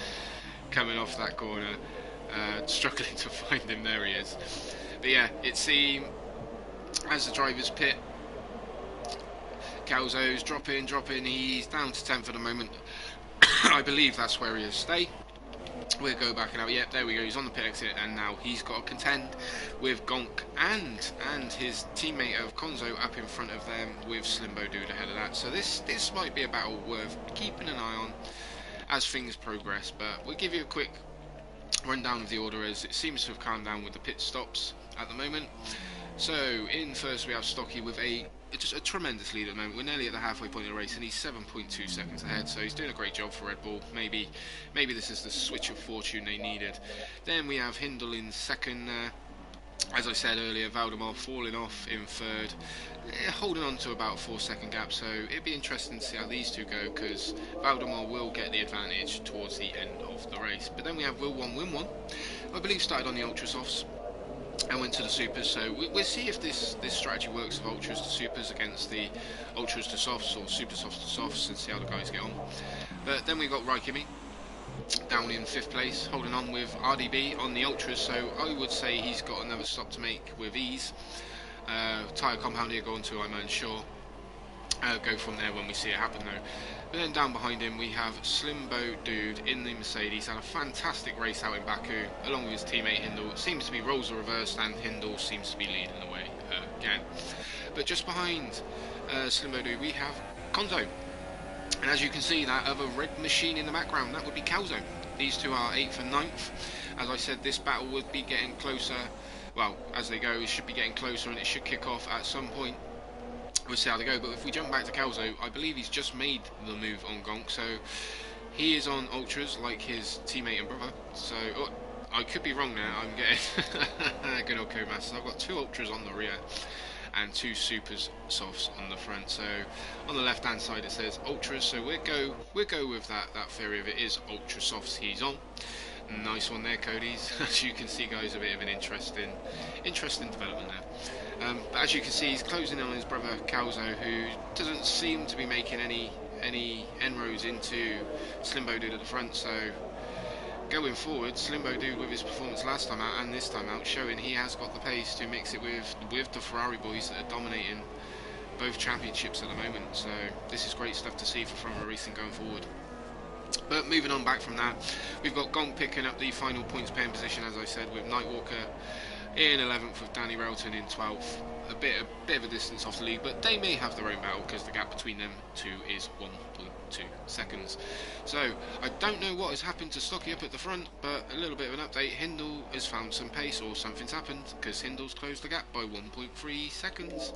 coming off that corner. Struggling to find him, there he is. But yeah, it seems as the drivers pit, Calzo's dropping, he's down to 10th for the moment. I believe that's where he is stay. We'll go back and out. Yep, there we go, he's on the pit exit, and now he's got to contend with Gonk and his teammate of Konzo up in front of them, with Slimbo Dude ahead of that. So this might be a battle worth keeping an eye on as things progress, but we'll give you a quick rundown of the order as it seems to have calmed down with the pit stops at the moment. So in first we have Stocky with just a tremendous lead at the moment. We're nearly at the halfway point of the race, and he's 7.2 seconds ahead, so he's doing a great job for Red Bull. Maybe this is the switch of fortune they needed. Then we have Hindle in second. As I said earlier, Valdemar falling off in third, holding on to about a 4-second gap, so it'd be interesting to see how these two go, because Valdemar will get the advantage towards the end of the race. But then we have Will 1 Win 1, I believe started on the Ultra Softs and went to the Supers, so we'll see if this strategy works of Ultras to Supers against the Ultras to Softs, or Super Softs to Softs, and see how the guys get on. But then we've got Raikkonen down in 5th place, holding on with RDB on the Ultras, so I would say he's got another stop to make with ease. Tyre compound here going to, I'm unsure. go from there when we see it happen though. But then down behind him we have Slimbo Dude in the Mercedes. Had a fantastic race out in Baku along with his teammate Hindle. It seems to be roles are reversed and Hindle seems to be leading the way again. But just behind Slimbo Dude we have Konzo. And as you can see, that other red machine in the background, that would be Calzo. These two are 8th and 9th. As I said, this battle would be getting closer. Well, as they go, it should be getting closer and it should kick off at some point. We'll see how they go. But if we jump back to Calzo, I believe he's just made the move on Gonk. So he is on Ultras like his teammate and brother. So I could be wrong now. I'm getting good old Codemasters. I've got 2 Ultras on the rear and 2 Supers Softs on the front. So on the left hand side it says Ultras, so we'll go with that theory of it is Ultra Softs he's on. Nice one there, Cody's. As you can see, guys, a bit of an interesting development there. But as you can see, he's closing in on his brother Calzo, who doesn't seem to be making any inroads into Slimbo Dude at the front. So going forward, Slimbo Dude with his performance last time out and this time out, showing he has got the pace to mix it with the Ferrari boys that are dominating both championships at the moment. So this is great stuff to see for Front Row Racing going forward. But moving on back from that, we've got Gonk picking up the final points paying position, as I said, with Nightwalker in 11th with Danny Relton in 12th. A bit of a distance off the lead, but they may have their own battle because the gap between them two is 1.2 seconds. So I don't know what has happened to Stocky up at the front, but a little bit of an update. Hindle has found some pace, or something's happened, because Hindle's closed the gap by 1.3 seconds.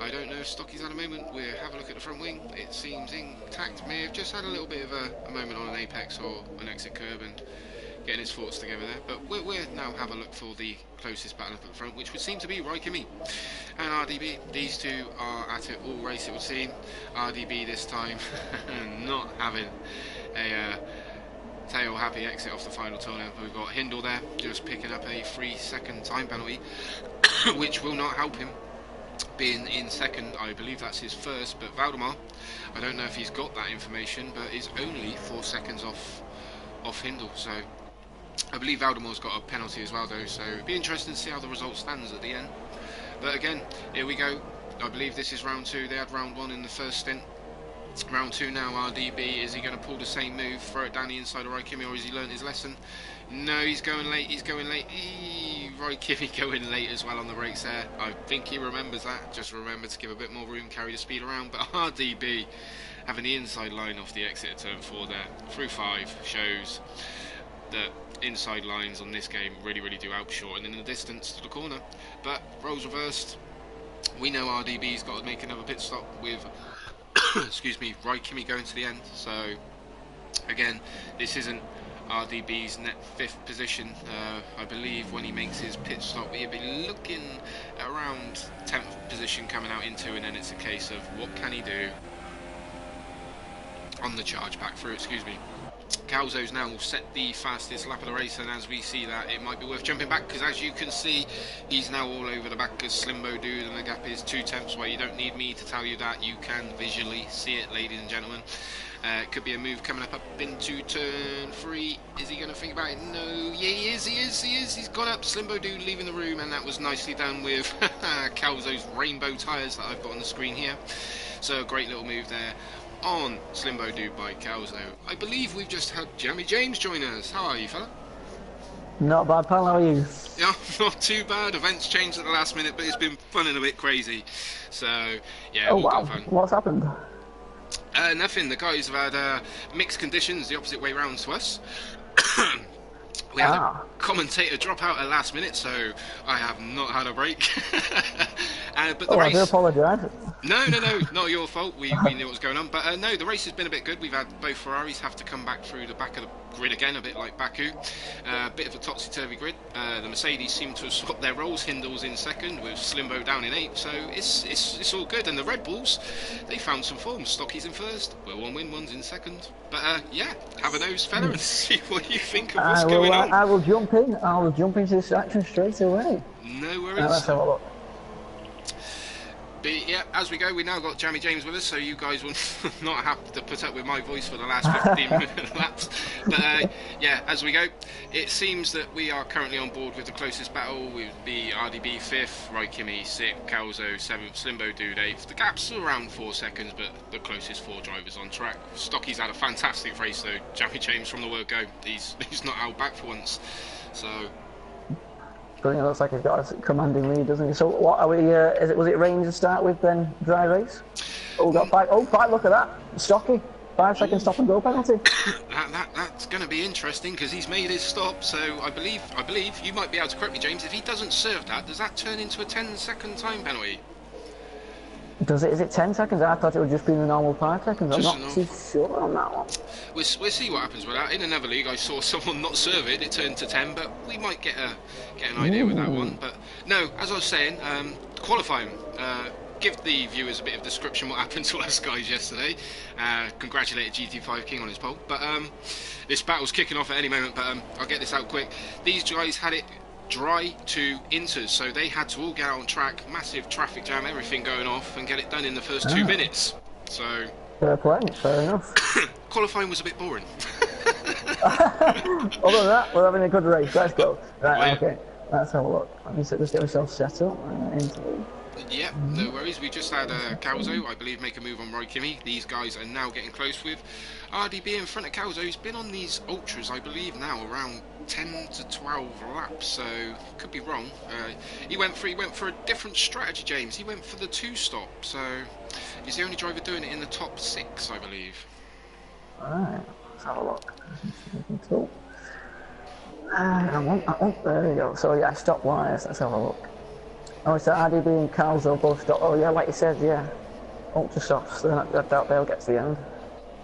I don't know if Stocky's had a moment. We'll have a look at the front wing. It seems intact. May have just had a little bit of a moment on an apex or an exit curb and getting his thoughts together there. But we'll now have a look for the closest battle up at the front, which would seem to be Raikkonen and RDB. These two are at it all race, it would seem. RDB this time not having a tail happy exit off the final turn. We've got Hindle there just picking up a 3-second time penalty which will not help him being in second. I believe that's his first, but Valdemar, I don't know if he's got that information, but is only 4 seconds off Hindle. So I believe Valdemar's got a penalty as well though, so it'd be interesting to see how the result stands at the end. But again, here we go. I believe this is round 2. They had round 1 in the first stint. Round 2 now, RDB. Is he going to pull the same move, throw it down the inside of Raikkonen, or has he learnt his lesson? No, he's going late, Raikkonen going late as well on the brakes there. I think he remembers that. Just remember to give a bit more room, carry the speed around. But RDB having the inside line off the exit at turn 4 there, through 5, shows that inside lines on this game really do help shorten in the distance to the corner. But roles reversed. We know RDB's got to make another pit stop with excuse me, Raikkonen going to the end. So again, this isn't RDB's net 5th position. I believe when he makes his pit stop he'll be looking at around 10th position coming out into, and then it's a case of what can he do on the charge back through, excuse me. Calzo's now will set the fastest lap of the race, and as we see that, it might be worth jumping back, because as you can see, he's now all over the back of Slimbo Dude, and the gap is 2 tenths away. You don't need me to tell you that, you can visually see it, ladies and gentlemen. It could be a move coming up into turn 3. Is he going to think about it? No. Yeah, he is. He's gone up. Slimbo Dude leaving the room, and that was nicely done with Calzo's rainbow tyres that I've got on the screen here. So a great little move there on Slimbo Dude by Calzo. I believe we've just had Jeremy James join us. How are you, fella? Not bad, pal. How are you? Yeah, not too bad. Events changed at the last minute, but it's been fun and a bit crazy. So, yeah, oh, all wow. good fun. What's happened? Nothing. The guys have had mixed conditions the opposite way round to us. We had a commentator drop out at last minute, so I have not had a break. But the race... I do apologise. No, not your fault. We knew what was going on. But no, the race has been a bit good. We've had both Ferraris have to come back through the back of the grid again, a bit like Baku. A bit of a topsy-turvy grid. The Mercedes seem to have swapped their roles. Hindle's in second with Slimbo down in 8th, so it's all good. And the Red Bulls, they found some form. Stocky's in first. Well, one win, one's in second. But yeah, have a nose, fella, and see what you think of what's going on. I will jump in. I will jump into this action straight away. No worries. Let's have a look. But yeah, as we go, we now got Jamie James with us, so you guys will not have to put up with my voice for the last 15 laps. But yeah, as we go, it seems that we are currently on board with the closest battle, with the RDB 5th, Raikimi 6th, Calzo 7th, Slimbo Dude 8th. The gap's around 4 seconds, but the closest 4 drivers on track. Stocky's had a fantastic race though, Jamie James from the word go. He's not held back for once. So Brilliant. Looks like he's got a commanding lead, doesn't he? So what are we? Was it rain to start with, then dry race? Oh, we got 5. Oh, 5. Look at that. Stocky. 5 second stop and go penalty. That's going to be interesting because he's made his stop. So I believe you might be able to correct me, James. If he doesn't serve that, does that turn into a 10-second time penalty? Does it? Is it 10 seconds? I thought it would just be the normal 5 seconds. I'm Just not too sure on that one. We'll see what happens with that. In another league, I saw someone not serve it. It turned to 10, but we might get an idea with that one. But no, as I was saying, qualifying. Give the viewers a bit of description what happened to us guys yesterday. Congratulated GT5 King on his pole. But this battle's kicking off at any moment. But I'll get this out quick. These guys had it dry to inters, so they had to all get out on track, massive traffic jam, everything going off, and get it done in the first 2 minutes. So fair play, fair enough. Qualifying was a bit boring. Other than that, we're having a good race. Let's go. Right, well, okay. Let's have a look. Let me just get myself set up. Yeah, no worries. We just had Calzo, I believe, make a move on Raikimi. These guys are now getting close with RDB in front of Calzo. He's been on these ultras, I believe, now around 10 to 12 laps, so could be wrong. He went for a different strategy, James. He went for the 2-stop, so he's the only driver doing it in the top 6, I believe. Alright, let's have a look. There we go. So yeah, stop wires. Let's have a look. Oh, it's RDB and Calzo both stop. Oh yeah, like you said, yeah. Ultra stops. I doubt they'll get to the end.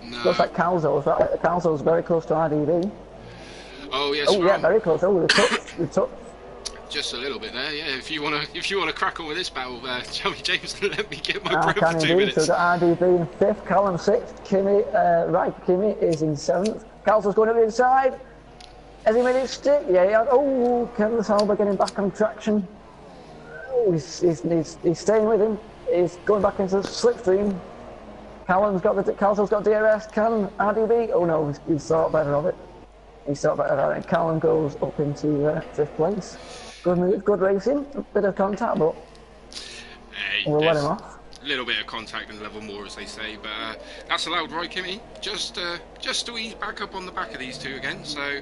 No. Looks like Calzo's very close to RDB. Oh yes. Oh yeah, very close. Oh, we touched. Just a little bit there, yeah. If you wanna crack on with this battle, Jamie James, let me get my breath can for 2 indeed. minutes. So we've got RDB in 5th, Callum 6th, Kimi is in 7th. Calzo's going up the inside. Has he made it stick? Yeah, he has. Oh, Kevin Salber getting back on traction. Oh, he's staying with him. He's going back into the slipstream. Calzo's got DRS. Callum, RDB. Oh no, he's thought better of it. He's thought better of it. Callum goes up into 5th place. Good move, good racing. A bit of contact, but we'll let him off. A little bit of contact and level more, as they say, but that's allowed, right, Kimmy? Just to ease back up on the back of these two again. So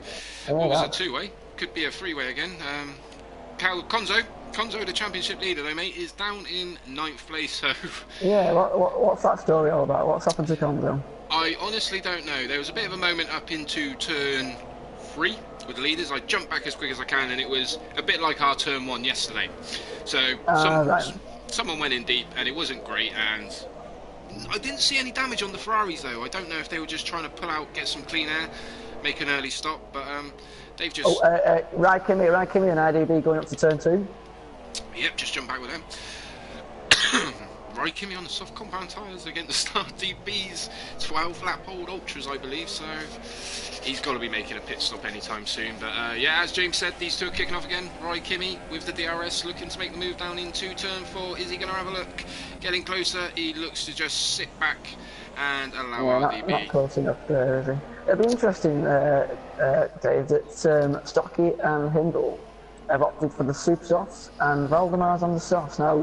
what was a 2-way? Could be a 3-way again. Konzo, the championship leader, though, mate, is down in 9th place. So yeah, what's that story all about? What's happened to Konzo? I honestly don't know. There was a bit of a moment up into turn 3 with the leaders. I jumped back as quick as I can, and it was a bit like our turn 1 yesterday. So someone went in deep, and it wasn't great. And I didn't see any damage on the Ferraris, though. I don't know if they were just trying to pull out, get some clean air, make an early stop. But they've just. Raikimi and IDB going up to turn 2. Yep, just jump back with them. Raikimi on the soft compound tyres against RDB's 12-lap old ultras, I believe. So he's got to be making a pit stop anytime soon. But yeah, as James said, these two are kicking off again. Raikimi with the DRS looking to make the move down into turn 4. Is he going to have a look? Getting closer. He looks to just sit back and allow RDB. Not close enough there, is he? It'll be interesting, Dave, that Stocky and Hindle have opted for the super softs, and Valdemar's on the softs. Now,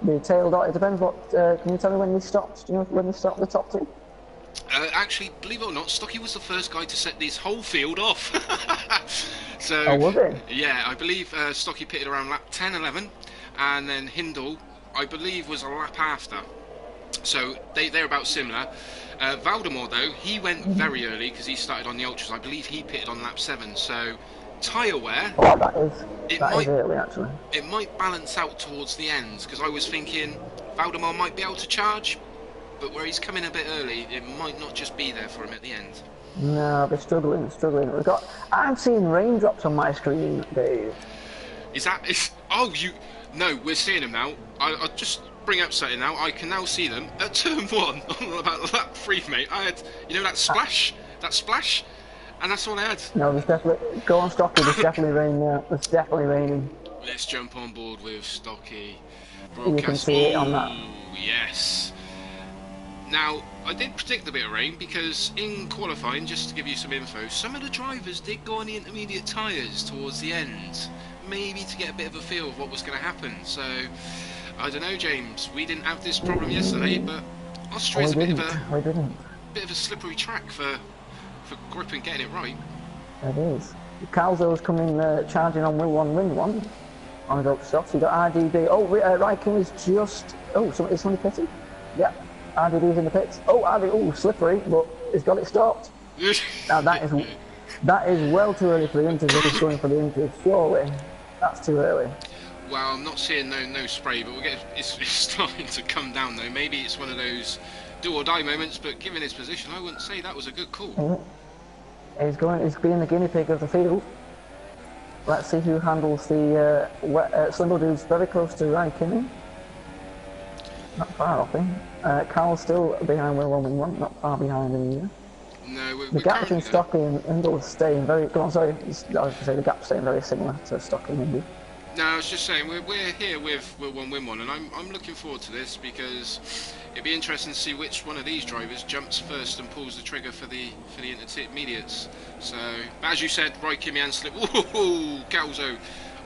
they tailed off. It depends what. Can you tell me when they stopped? Do you know when they stopped the top 2? Actually, believe it or not, Stocky was the first guy to set this whole field off. So, oh, was it? Yeah, I believe Stocky pitted around lap 10, 11, and then Hindle, I believe, was a lap after. So they're about similar. Valdemar, though, he went very early because he started on the ultras. I believe he pitted on lap 7. So tyre wear. Oh, that is early, actually. It might balance out towards the ends because I was thinking Valdemar might be able to charge, but where he's coming a bit early, it might not just be there for him at the end. No, they're struggling. I'm seeing raindrops on my screen, Dave. No, we're seeing them now. I'll just bring up something now. I can now see them at turn 1 on about lap 3, mate. I had, that splash, and that's all I had. No, there's definitely. Go on, Stocky. There's definitely rain there. It's definitely raining. Let's jump on board with Stocky You can broadcast. see it on that. Oh, yes. Now, I did predict a bit of rain because in qualifying, just to give you some info, some of the drivers did go on the intermediate tyres towards the end, maybe to get a bit of a feel of what was going to happen. So, I don't know, James. We didn't have this problem yesterday, but Austria's a bit of a slippery track for grip and getting it right. It is. Calzo's coming charging on wheel one, win one. On the up soft. You got RDB. Oh, Raikkonen is just. Oh, is somebody pitting? Yeah. RDB's in the pits. Oh, oh, slippery, but he's got it stopped. Now that is well too early for the inters. If he's going for the inters, surely that's too early. Well, I'm not seeing no spray, but it's starting to come down though. Maybe it's one of those do or die moments, but given his position, I wouldn't say that was a good call. He's being the guinea pig of the field. Let's see who handles the Swindle dude's very close to Raikkonen. Not far off him. Carl's still behind wheel one, win one, not far behind him either. No, the gap between Stocky and Hindle is staying very. Go on, sorry. I was going to say the gap's staying very similar to Stocky and Hindle. No, I was just saying we're here with Will One Win One, and I'm looking forward to this because it'd be interesting to see which one of these drivers jumps first and pulls the trigger for the intermediates. So, as you said, right, Kimi and slip. Whoa, Calzo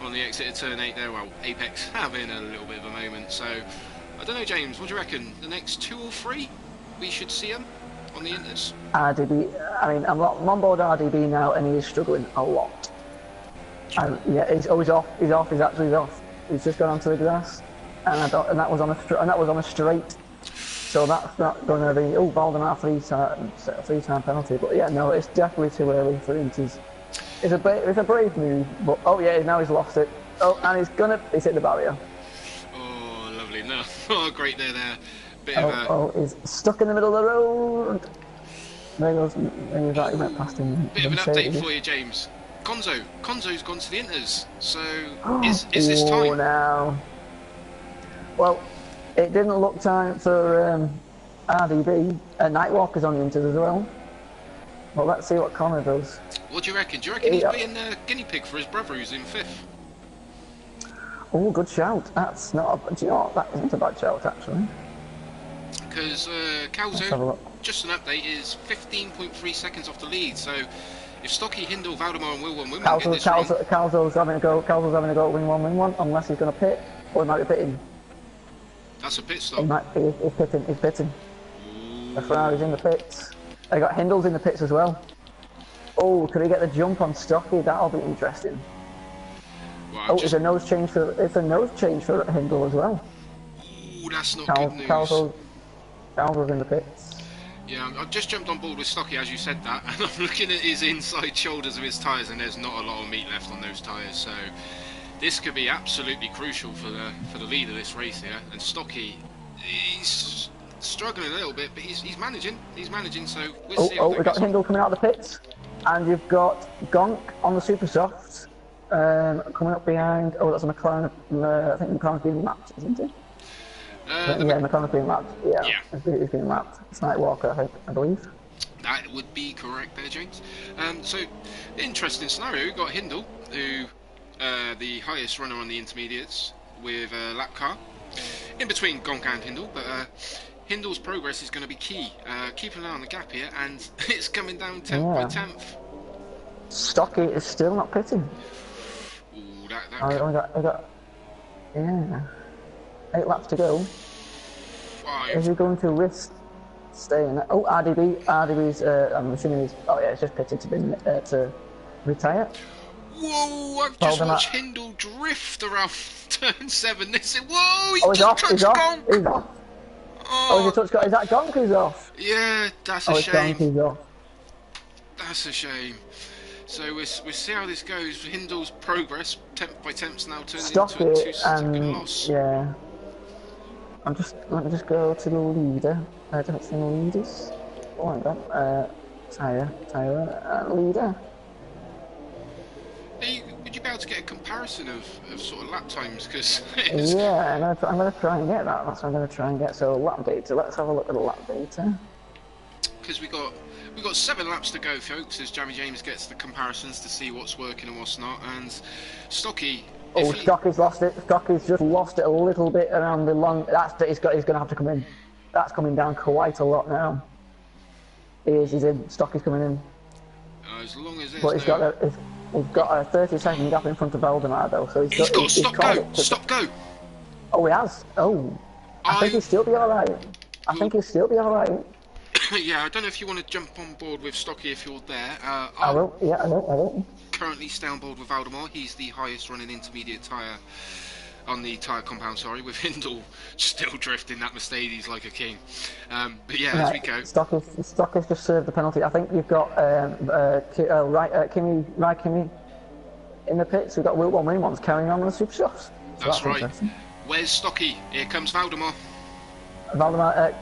on the exit of turn 8 there. Well, Apex having a little bit of a moment. So, I don't know, James. What do you reckon? The next 2 or 3 we should see him on the inters. RDB. I mean, I'm on board RDB now, and he is struggling a lot. Yeah, he's off. He's off. He's just gone onto the grass, and that was on a straight. So that's not going to be. Oh, Valdemar three-time penalty. But yeah, no, it's definitely too early for inters. It's a brave move, but oh yeah, now he's lost it. Oh, and he's hit the barrier. Oh, lovely. No, oh, great there. Bit of a... oh, he's stuck in the middle of the road. There he goes. He went past him. Bit of an update for you, James. Conzo's gone to the inters, so is this time? Now. Well, it didn't look time for RDB. Nightwalker's on the inters as well. Well, let's see what Connor does. What do you reckon? Do you reckon he's being a guinea pig for his brother who's in 5th? Oh, good shout. That's not. Do you know what? That isn't a bad shout actually. Because Calzo, just an update, is 15.3 seconds off the lead. So if Stocky, Hindle, Valdemar, and Will One Win One get this wrong, Calzo's having a go. Calzo's having a go. Win one, unless he's going to pit, or he might be pitting. That's a pit stop. He's pitting. The Ferrari's in the pits. They got Hindle's in the pits as well. Oh, could he get the jump on Stocky? That'll be interesting. Well, it's a nose change for Hindle as well. Ooh, that's not good news. Calzo's in the pits. Yeah, I've just jumped on board with Stocky as you said that, and I'm looking at his inside shoulders of his tyres, and there's not a lot of meat left on those tyres. So this could be absolutely crucial for the lead of this race here. And Stocky, he's struggling a little bit, but he's managing. So we'll see. We've got Hindle coming out of the pits, and you've got Gonk on the super soft coming up behind. Oh, that's a McLaren. I think McLaren's being lapped, isn't it? McLaren's being lapped. Yeah. He's being lapped. It's Nightwalker, I believe. That would be correct there, James. So, interesting scenario. We've got Hindle, who the highest runner on the intermediates with a lap car. In between Gonk and Hindle, but Hindle's progress is going to be key. Keep an eye on the gap here, and it's coming down 10th by 10th. Stocky is still not pitting. Ooh, we got 8 laps to go. 5. Is he going to risk staying? Oh, RDB's. I'm assuming he's. Oh yeah, it's just pitted to retire. Whoa! I've just watched Hindle drift around turn 7. Whoa! He's off. He's off. Oh, is that Gonk who's off? Yeah, that's a shame. Gonk who's off. That's a shame. So we'll see how this goes. Hindle's progress, 10th by 10th, now turns into a 2-second loss. Yeah. Let me just go to the leader. I don't see no leaders. Oh, hang on. Tyre, leader. Would you be able to get a comparison of sort of lap times? Because yeah, I'm going to try and get that. That's what I'm going to try and get. So lap data. Let's have a look at the lap data. Because we've got 7 laps to go, folks. As Jamie James gets the comparisons to see what's working and what's not, and Stocky. Oh, Stocky's lost it. Stocky's just lost it a little bit around the long. He's going to have to come in. That's coming down quite a lot now. He's in. Stocky's coming in. As long as but he's got a 30-second gap in front of Valdemar though, so he's got stop go. Oh, he has. Oh, I think he'll still be all right. I think he'll still be all right. Yeah, I don't know if you want to jump on board with Stocky if you're there. I will. Yeah, I will. Currently stay on board with Valdemar. He's the highest running intermediate tyre on the tyre compound, sorry, with Hindle still drifting that Mercedes like a king. But yeah, as we go. Stocky's just served the penalty. I think you've got Kimi in the pits. We've got Will One carrying on the super softs. So that's right. Where's Stocky? Here comes Valdemar.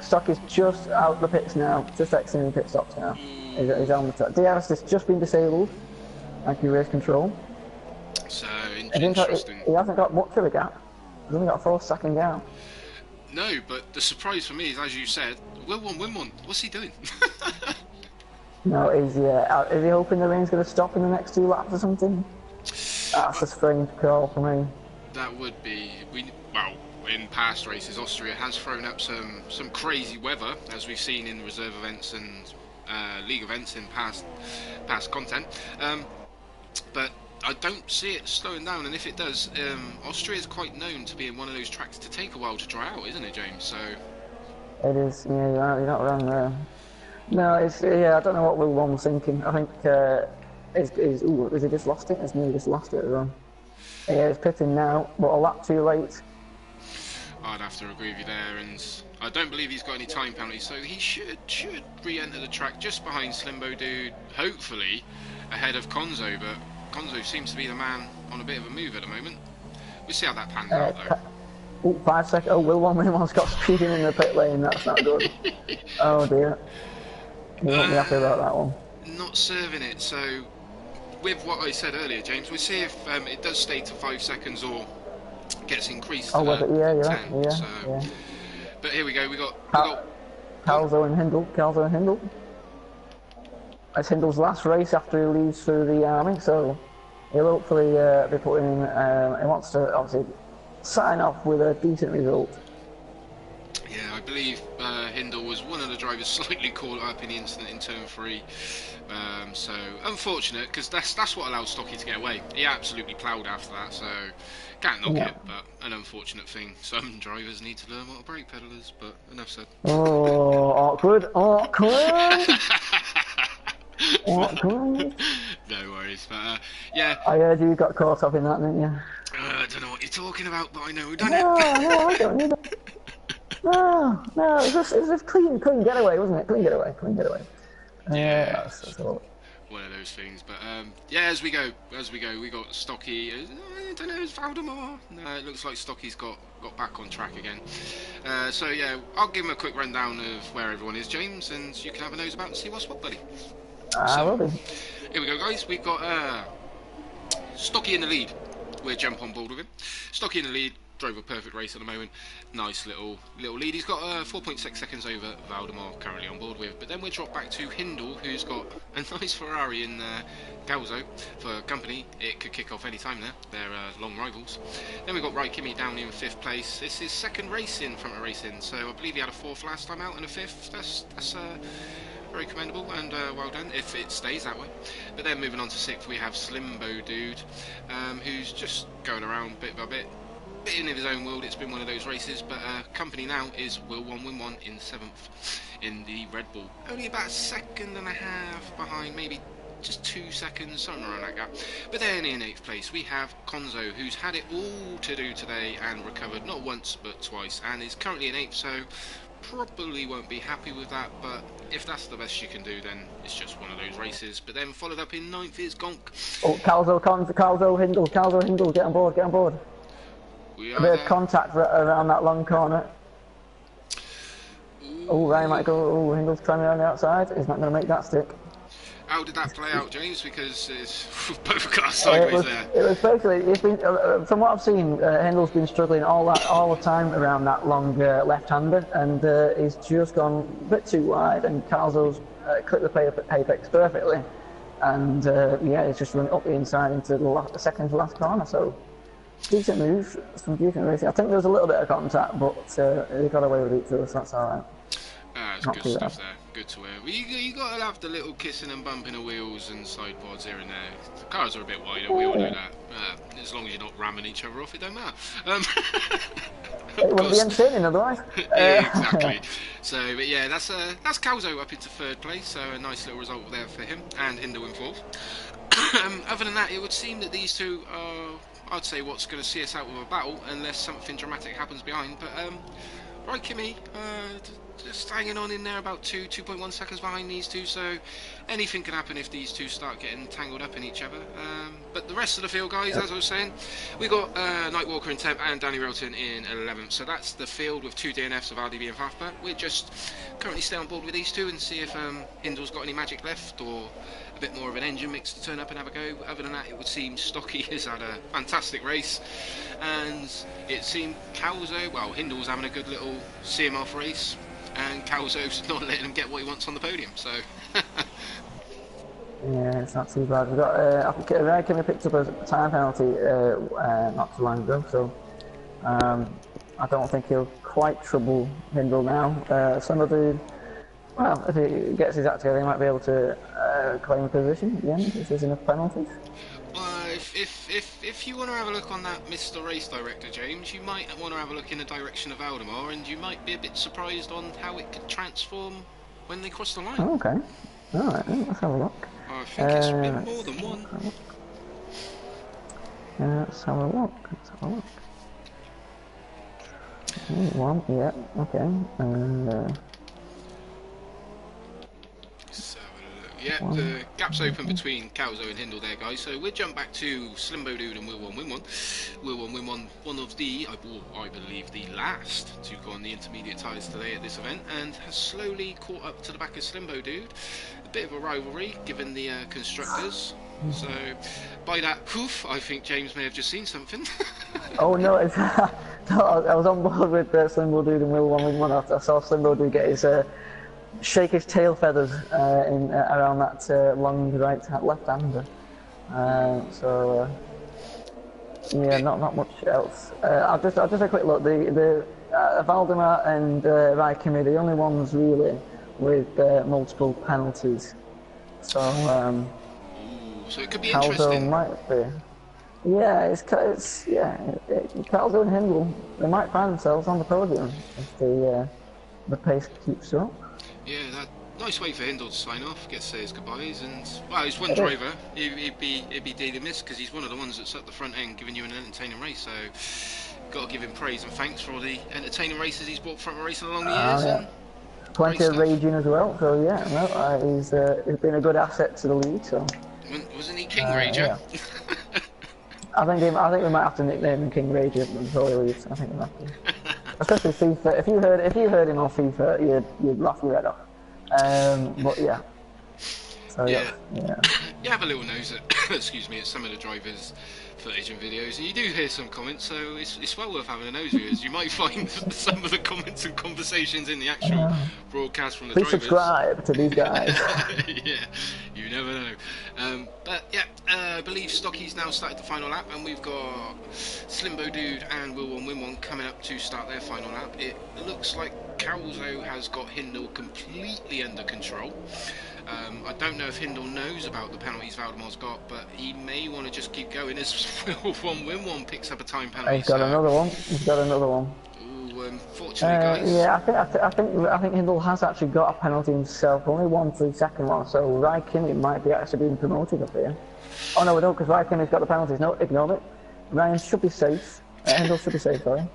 Stocky's just out the pits now, just exiting the pit stops now. He's on the track. DRS has just been disabled. Thank you, race control. So interesting. He hasn't got much of a gap. He's only got a 4-second gap. No, but the surprise for me is, as you said, Will win one. What's he doing? No, is he hoping the rain's going to stop in the next 2 laps or something? That's a strange call for me. That would be. Well, in past races, Austria has thrown up some crazy weather, as we've seen in reserve events and league events in past content. But I don't see it slowing down, and if it does, Austria is quite known to being one of those tracks to take a while to dry out, isn't it, James? So it is. Yeah, you're not wrong there. No, I don't know what Will One was thinking. I think has he just lost it? Has he just lost it as well? Yeah, he's pitting now, but a lap too late. I'd have to agree with you there, and I don't believe he's got any time penalties, so he should re-enter the track just behind Slimbo Dude, hopefully ahead of Konzo, but Konzo seems to be the man on a bit of a move at the moment. We'll see how that pans out though. 5 seconds. Oh, Will One's got speeding in the pit lane, that's not good. Oh dear. You won't be happy about that one. Not serving it, so with what I said earlier, James, we'll see if it does stay to 5 seconds or gets increased to 10. Yeah. But here we go, we got Calzo and Hindle. It's Hindle's last race after he leaves through the army, so he'll hopefully be putting in. He wants to obviously sign off with a decent result. Yeah, I believe Hindle was one of the drivers slightly caught up in the incident in turn 3. So unfortunate, because that's what allowed Stocky to get away. He absolutely ploughed after that, so can't knock it, but an unfortunate thing. Some drivers need to learn what a brake pedal is, but enough said. Oh, awkward. No worries, but yeah. I heard you got caught up in that, didn't you? I don't know what you're talking about, but I know who done it. No, I don't need it. No, it was a clean getaway, wasn't it? Clean getaway. Yeah, that's all. One of those things, but yeah, as we go, we got Stocky. I don't know, it's Valdemar. No, it looks like Stocky's got back on track again. So yeah, I'll give him a quick rundown of where everyone is, James, and you can have a nose about and see what's what, buddy. I will be. Here we go, guys. We've got Stocky in the lead. We'll jump on board with him. Stocky in the lead. Drove a perfect race at the moment. Nice little lead. He's got 4.6 seconds over Valdemar, currently on board with. But then we'll drop back to Hindle, who's got a nice Ferrari in Galzo for company. It could kick off any time there. They're long rivals. Then we've got Kimi down in 5th place. This is second race in front of racing, so I believe he had a 4th last time out and a 5th. That's very commendable and well done if it stays that way. But then moving on to 6th, we have Slimbo Dude, who's just going around bit by bit in his own world. It's been one of those races, but company now is Will One in 7th in the Red Bull. Only about a second and a half behind, maybe just 2 seconds, somewhere around that gap. But then in 8th place we have Konzo, who's had it all to do today and recovered not once but twice, and is currently in 8th, so probably won't be happy with that, but if that's the best you can do, then it's just one of those races. But then followed up in 9th is Gonk. Oh, Calzo, Hindle, get on board. A bit of contact around that long corner. Oh, Ryan might go. Oh, Hindle's trying around the outside. He's not going to make that stick. How did that play out, James? Because it's both cars sideways there. It was basically. It's been from what I've seen. Hindle's been struggling all the time around that long left-hander, and he's just gone a bit too wide. And Calzo's clipped the apex perfectly, and yeah, he's just run up the inside into the second to last corner. So. decent moves, some decent racing. I think there was a little bit of contact, but they got away with it too, so that's alright. That's Not good too bad. stuff there. Good to hear. Well, you got to have the little kissing and bumping of wheels and side pods here and there. The cars are a bit wider, we all know that. As long as you're not ramming each other off, it don't matter. It wouldn't be entertaining otherwise. Yeah, exactly. So, but yeah, that's Calzo up into third place, so a nice little result there for him, and Hindle in fourth. Other than that, it would seem that these two are, I'd say, what's going to see us out with a battle, unless something dramatic happens behind. But right, Kimmy, just hanging on in there about 2.1 seconds behind these two, so anything can happen if these two start getting tangled up in each other. But the rest of the field, guys, as I was saying, we got Nightwalker in 10th and Danny Railton in 11th, so that's the field with 2 DNFs of RDB and Fafba. We're just currently stay on board with these two and see if Hindle's got any magic left, or a bit more of an engine mix to turn up and have a go. Other than that, it would seem Stocky has had a fantastic race, and it seemed Calzo, well, Hindle's having a good little see him off race, and Calzo's not letting him get what he wants on the podium, so... Yeah, it's not too bad. We've got, I think Raikkonen picked up a time penalty not too long ago, so I don't think he'll quite trouble Hindle now. Some dude, well, if he gets his act together, he might be able to claim a position at the end if there's enough penalties. If you want to have a look on that Mr. Race Director, James, you might want to have a look in the direction of Valdemar, and you might be a bit surprised on how it could transform when they cross the line. Oh, okay. Alright, let's have a look. I think it's been more than one. Let's have a look. One, yeah, okay. Yeah, the gap's open between Calzo and Hindle there, guys. So we'll jump back to Slimbo Dude and Will One Win One. Will One Win One, one of the, I believe, the last to go on the intermediate tyres today at this event, and has slowly caught up to the back of Slimbo Dude. A bit of a rivalry, given the constructors. So by that poof, I think James may have just seen something. Oh no, I was on board with Slimbo Dude and Will One Win One. I saw Slimbo Dude get his shake his tail feathers in around that long left-hander. Yeah, not much else. I'll just have a quick look. The Valdemar and Raikkonen are the only ones really with multiple penalties. So so it could be Calzo interesting. might be. Yeah, Calzo and Hindle, they might find themselves on the podium if the pace keeps up. Yeah, that nice way for Hindle to sign off, get to say his goodbyes, and well, he's one driver. He'd be dearly missed because he's one of the ones that's at the front end giving you an entertaining race. So, got to give him praise and thanks for all the entertaining races he's brought front racing along the years. Yeah. And plenty of raging as well. So yeah, no, he's been a good asset to the league. So wasn't he King Rager? Yeah. I think we might have to nickname him King Rager before he leaves. I think we have to. Especially FIFA. If you heard him on FIFA, you'd laugh your head off. But yeah. So yeah. You have a little nose at excuse me, at some of the drivers' footage and videos, and you do hear some comments. So it's well worth having a nose here, as you might find some of the comments and conversations in the actual broadcast from the drivers. Please subscribe to these guys. Yeah, you never know. But yeah, I believe Stocky's now started the final lap, and we've got Slimbo Dude and Will One Win One coming up to start their final lap. It looks like Calzo has got Hindle completely under control. I don't know if Hindle knows about the penalties Valdemar's got, but he may want to just keep going as Will One Win One picks up a time penalty. He's got another one. Ooh, unfortunately, guys. Yeah, I think Hindle has actually got a penalty himself. Only one for the second one, so Raikkonen might be actually being promoted up here. Oh no, we don't, because Raikkonen's got the penalties. No, ignore it. Ryan should be safe. Hindle should be safe, sorry.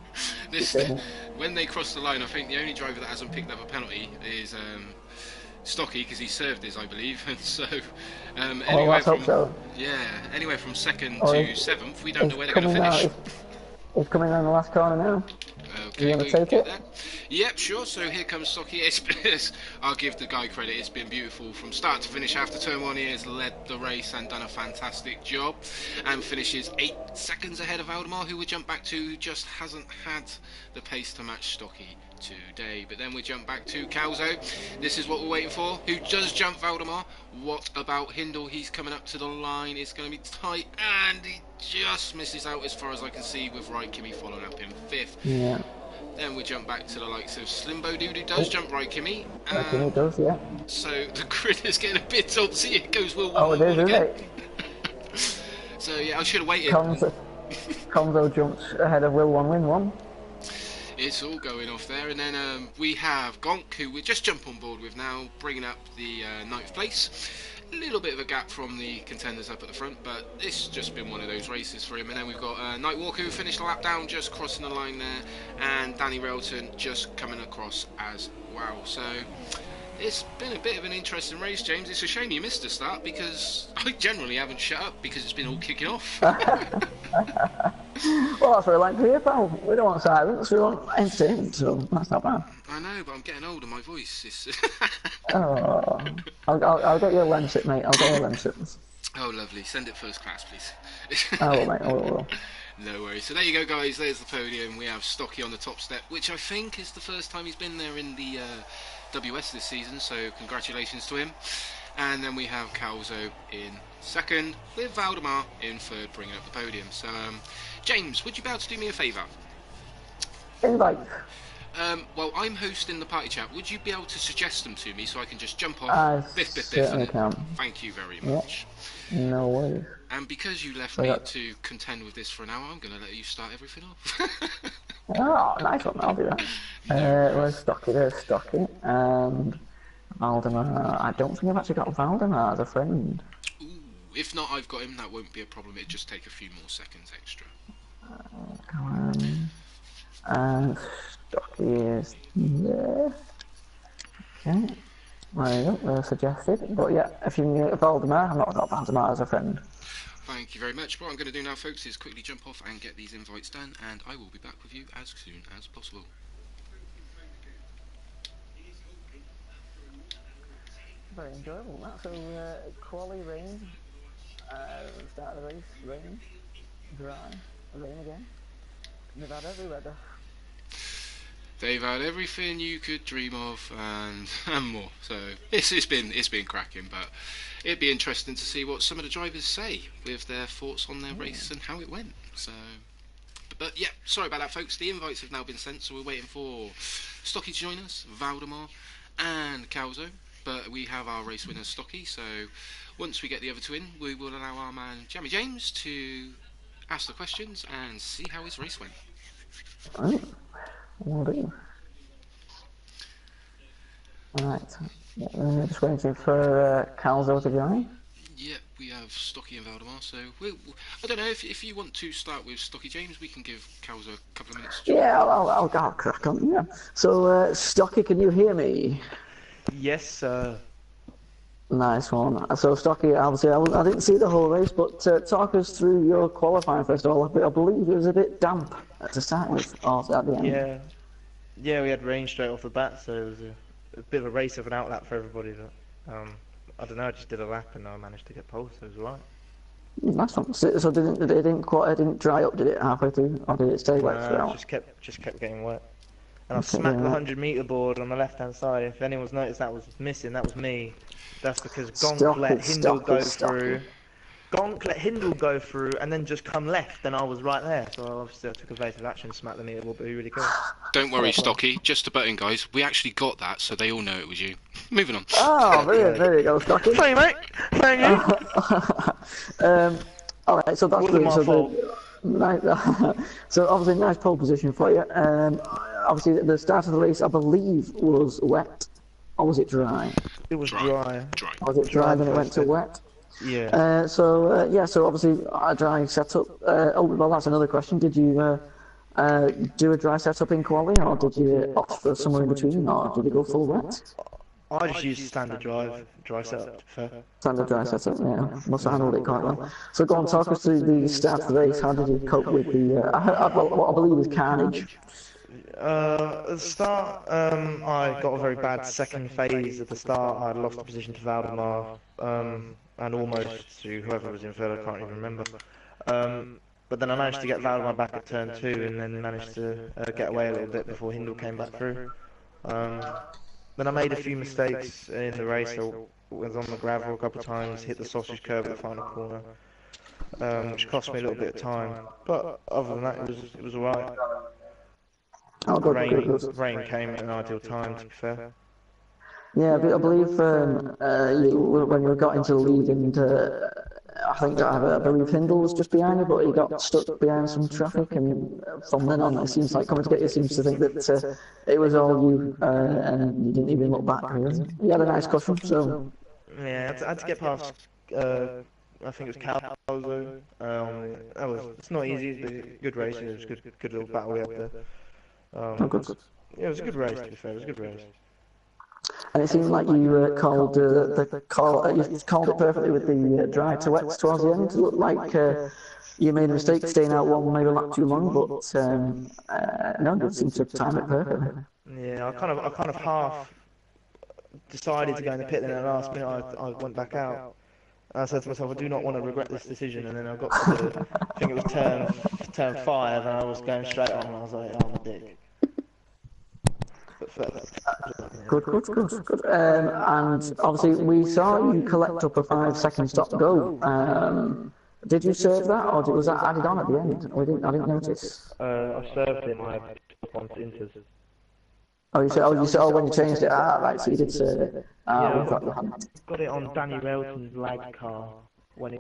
When they cross the line, I think the only driver that hasn't picked up a penalty is Stocky, because he served his, I believe, and so let's hope so. Yeah, anywhere from second to seventh, we don't know where they're going to finish. He's coming down the last corner now. Okay, you want to take it? Yep, sure. So here comes Stocky. I'll give the guy credit. It's been beautiful from start to finish. After turn one, he has led the race and done a fantastic job, and finishes 8 seconds ahead of Valdemar, who we jump back to, who just hasn't had the pace to match Stocky today. But then we jump back to Calzo. This is what we're waiting for. Who does jump Valdemar? What about Hindle? He's coming up to the line. It's going to be tight, and he just misses out as far as I can see, with Right Kimmy following up in fifth. Yeah. Then we jump back to the likes of Slimbo Dude, who does jump Right Kimmy. Kimmy does, yeah. So the grid is getting a bit topsy. It goes Will Oh, it is, again. isn't it? So yeah, I should have waited. Conzo jumps ahead of Will 1 win 1. It's all going off there, and then we have Gonk, who we just jump on board with now, bringing up the 9th place. A little bit of a gap from the contenders up at the front, but it's just been one of those races for him. And then we've got Nightwalker, who finished a lap down, just crossing the line there, and Danny Railton just coming across as well. So it's been a bit of an interesting race, James. It's a shame you missed the start, because I generally haven't shut up because it's been all kicking off. Well, that's what we like to hear, pal. We don't want silence, we want entertainment, so that's not bad. I know, but I'm getting older, my voice is... Oh, I'll get you a lens it, mate. I'll get you a lens it. Oh, lovely. Send it first class, please. I will, mate. I will. No worries. So there you go, guys. There's the podium. We have Stocky on the top step, which I think is the first time he's been there in the WS this season, so congratulations to him. And then we have Calzo in second, with Valdemar in third, bringing up the podium. So, James, would you be able to do me a favour? Invite. Well, I'm hosting the party chat. Would you be able to suggest them to me so I can just jump off? Biff, biff, biff. Certainly can. Thank you very much. Yep. No worries. And because you left me to contend with this for an hour, I'm going to let you start everything off. Oh, nice one. I'll do that. Where's Stocky? There's Stocky. And Valdemar. I don't think I've actually got Valdemar as a friend. Ooh, if not, I've got him. That won't be a problem. It'd just take a few more seconds extra. And Stocky is there. Okay. There you go. Suggested. But yeah, if you can get Valdemar, I've not got Valdemar as a friend. Thank you very much. What I'm going to do now, folks, is quickly jump off and get these invites done, and I will be back with you as soon as possible. Very enjoyable. That's a quali rain. Start of the race, rain, dry, rain again. They've had every weather. They've had everything you could dream of and more. So it's been cracking, but it'd be interesting to see what some of the drivers say with their thoughts on their race and how it went. So, but yeah, sorry about that, folks. The invites have now been sent, so we're waiting for Stocky to join us, Valdemar, and Calzo. But we have our race winner Stocky. So once we get the other two in, we will allow our man Jammy James to ask the questions and see how his race went. Right. Will do. Alright, just waiting for Calzo to join. Yep, we have Stocky and Valdemar, so I don't know, if you want to start with Stocky, James, we can give Calzo a couple of minutes. Yeah, I'll crack on, yeah. So, Stocky, can you hear me? Yes, sir. Nice one. So, Stocky, obviously, I didn't see the whole race, but talk us through your qualifying first of all. I believe it was a bit damp to start with, or at the end. Yeah, we had rain straight off the bat, so it was a bit of a race of an outlap for everybody. But I don't know, I just did a lap and I managed to get pole, so it was alright. Nice one. So it didn't dry up, did it, halfway through, or did it stay wet throughout? Just kept getting wet. And I smacked the 100-meter board on the left-hand side. If anyone's noticed that was missing, that was me. That's because Gonk let Hindle go through. Gonk let Hindle go through and then just come left, and I was right there. So obviously I took evasive action, smacked the meter board, but he really could. Don't worry, Stocky. Just a button, guys. We actually got that, so they all know it was you. Moving on. Oh, there you go, Stocky. Thank you, mate. Thank you. Alright, so that's Wasn't my fault. So obviously nice pole position for you. Obviously the start of the race, I believe, was wet. Or was it dry? It was dry. Was it dry, then it went to wet? Yeah. So obviously a dry setup. Well, that's another question. Did you do a dry setup in quali, or did you opt for somewhere in between, or did you go full wet? I just used standard dry setup. Standard dry setup, yeah. Must have handled it quite well. So go on, talk us through the start of the race. How did you cope with the, what I believe is carnage? At the start, I got a very bad second phase at the start. I'd lost the position to Valdemar, and almost to whoever was in third. I can't even remember. But then I managed to get Valdemar back at turn 2, and then managed to get away a little bit before Hindle came back through. Then I made a few mistakes in the race. I was on the gravel a couple of times, hit the sausage curb at the final corner, which cost me a little bit of time. But other than that, it was alright. Oh, good. Rain came at an ideal time, to be fair. Yeah, I believe when you got into the lead, and I believe Hindle was just behind you, but he got stuck behind some traffic, and from then on, it seems like coming to get you seems to think that it was all you, and you didn't even look back. Really. You had a nice cushion, so. Yeah, I had to get past. I think it was Calzo. It's not easy, but a good race. It was a good little battle we had there. Good. Yeah, it was a good race, to be fair. It was a good race. And it seemed like you called you called it perfectly with the dry to wets towards the end. It looked like you made a mistake staying out one maybe a lap too long, but no, you seemed to time it perfectly. Yeah, I kind of half decided to go in the pit, then at the last minute I went back out. I said to myself, I do not want to regret this decision, and then I got to I think it was turn 5, and I was going straight on, and I was like, oh, I'm a dick. Good. And obviously we saw you collect up a 5-second stop go. Did you serve that, or was that added on at the end? I didn't notice. I served him. I on Inters. Oh, you said, when you changed it. Right. So you did serve it. Yeah, got it on Danny Railton's lag car when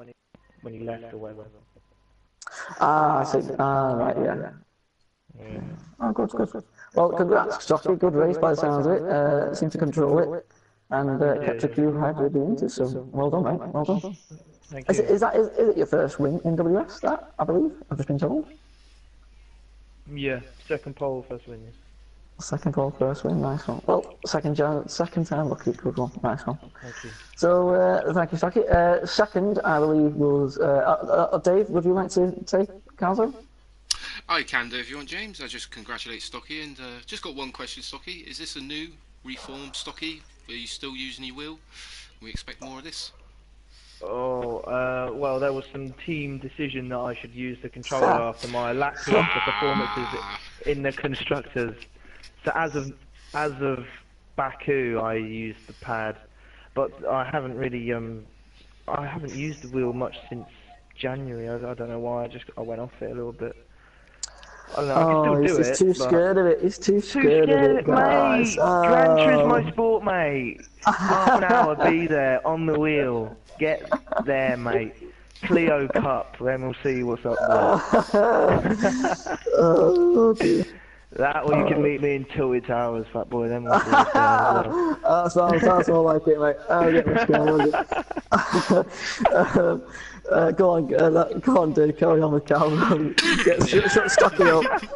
he left or whatever. I see. Right. Yeah. Oh, good. Well, congrats, Stocky. Good race by the sounds of it. Seemed to control it, and kept a few high with the Inters. So well done, mate. Well done. Thank you. Is it your first win in WS? That I believe I've just been told. Yeah, second pole, first win. Second pole, first win. Nice one. Well, second time lucky. Good one. Nice one. Thank you. So thank you, Stocky. Second, I believe was Dave. Would you like to take Calzo? I can do if you want, James. I just congratulate Stocky, and just got one question, Stocky. Is this a new, reformed Stocky? Are you still using your wheel? Can we expect more of this? Well, there was some team decision that I should use the controller after my lackluster performances in the constructors. So as of Baku, I used the pad, but I haven't really I haven't used the wheel much since January. I don't know why. I went off it a little bit. I don't know, I can still do he's too scared of it. He's too scared of it, mate. Gran Turismo Sport, mate. Half an hour, be there on the wheel. Get there, mate. Clio Cup. Then we'll see what's up there. Oh, dear. That or you can meet me in Tilted Towers, fat boy. Then we'll see what's there as well. Sounds more like it, mate. I'll get much going on. Go on, dude. Carry on with Calzo.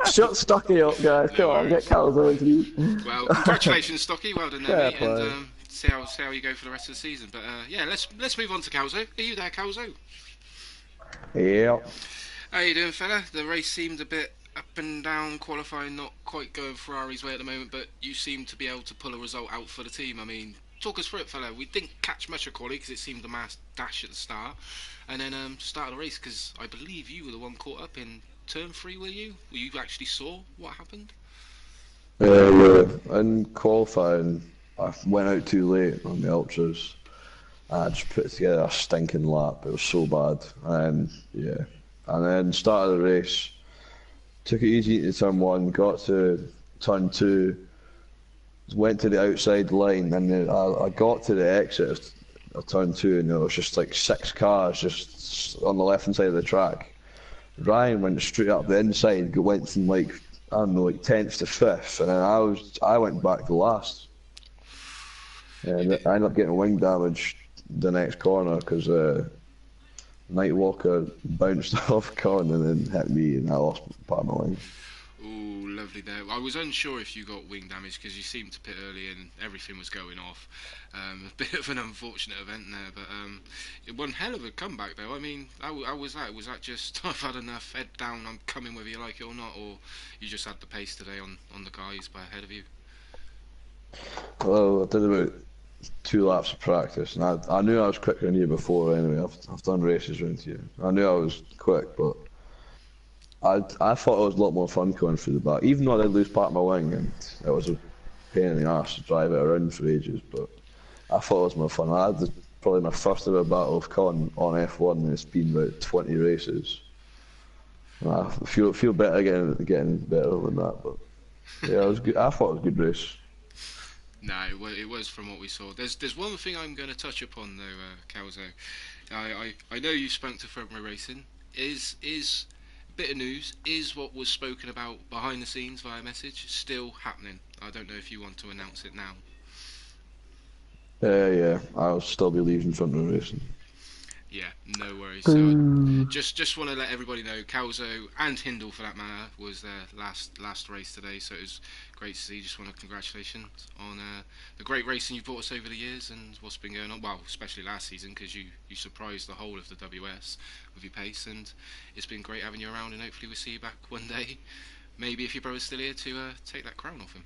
Shut Stocky up, guys. Come on, get Calzo into you. Well, congratulations, Stocky. Well done there, mate. And see how you go for the rest of the season. But yeah, let's move on to Calzo. Are you there, Calzo? Yeah. How you doing, fella? The race seemed a bit up and down, qualifying not quite going Ferrari's way at the moment, but you seem to be able to pull a result out for the team. I mean, talk us through it, fella. We didn't catch much of quali because it seemed a mass dash at the start, and then start of the race because I believe you were the one caught up in turn 3. Were you? Were you actually saw what happened? Yeah. In qualifying, I went out too late on the ultras. I just put together a stinking lap. It was so bad. Yeah. And then started the race. Took it easy into turn 1, got to turn 2, went to the outside line, and then I got to the exit of turn 2, and there was just like 6 cars just on the left hand side of the track. Ryan went straight up the inside, went from like 10th to 5th, and then I went back to last. And I ended up getting wing damage the next corner because Nightwalker bounced off Con and then hit me, and I lost part of my wing. Oh, lovely there. I was unsure if you got wing damage because you seemed to pit early and everything was going off. A bit of an unfortunate event there, but one hell of a comeback though. I mean, how was that? Was that just I've had enough, head down, I'm coming whether you like it or not, or you just had the pace today on the guys by ahead of you? Well, I did about 2 laps of practice, and I knew I was quicker than you before anyway. I've done races around here. I knew I was quick, but I thought it was a lot more fun going through the back, even though I did lose part of my wing, and it was a pain in the arse to drive it around for ages, but I thought it was more fun. I had probably my first ever battle of con on F1, and it's been about 20 races. And I feel better getting better than that, but yeah, it was good. I thought it was a good race. No, it was from what we saw. There's one thing I'm going to touch upon though, Calzo. I know you spoke to Front Row Racing. Is bit of news, is what was spoken about behind the scenes via message still happening? I don't know if you want to announce it now. Yeah, I'll still be leaving Front Row Racing. Yeah, no worries. So just want to let everybody know, Calzo and Hindle for that matter was their last race today. So it was great to see. Just want to congratulations on the great racing you've brought us over the years and what's been going on. Well, especially last season because you surprised the whole of the WS with your pace, and it's been great having you around. And hopefully we'll see you back one day. Maybe if your brother's still here to take that crown off him.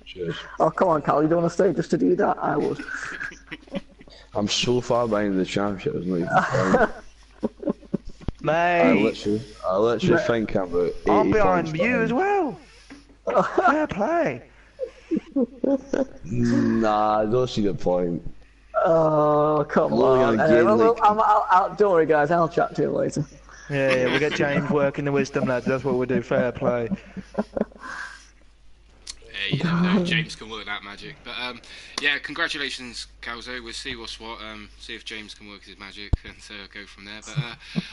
Cheers. Oh, come on, Cal, you don't want to stay just to do that? I would. I'm so far behind the championship, it's not even funny. Mate, I literally think I'm about 80 I'm behind points you as well. Fair play. Nah, I don't see the point. Oh, come I'm only on. gonna gain, Don't worry, guys, I'll chat to you later. Yeah, we'll get James working the wisdom, lads. That's what we'll do. Fair play. You never know, James can work that magic. But yeah, congratulations, Calzo. We'll see what's what. See if James can work his magic and go from there. But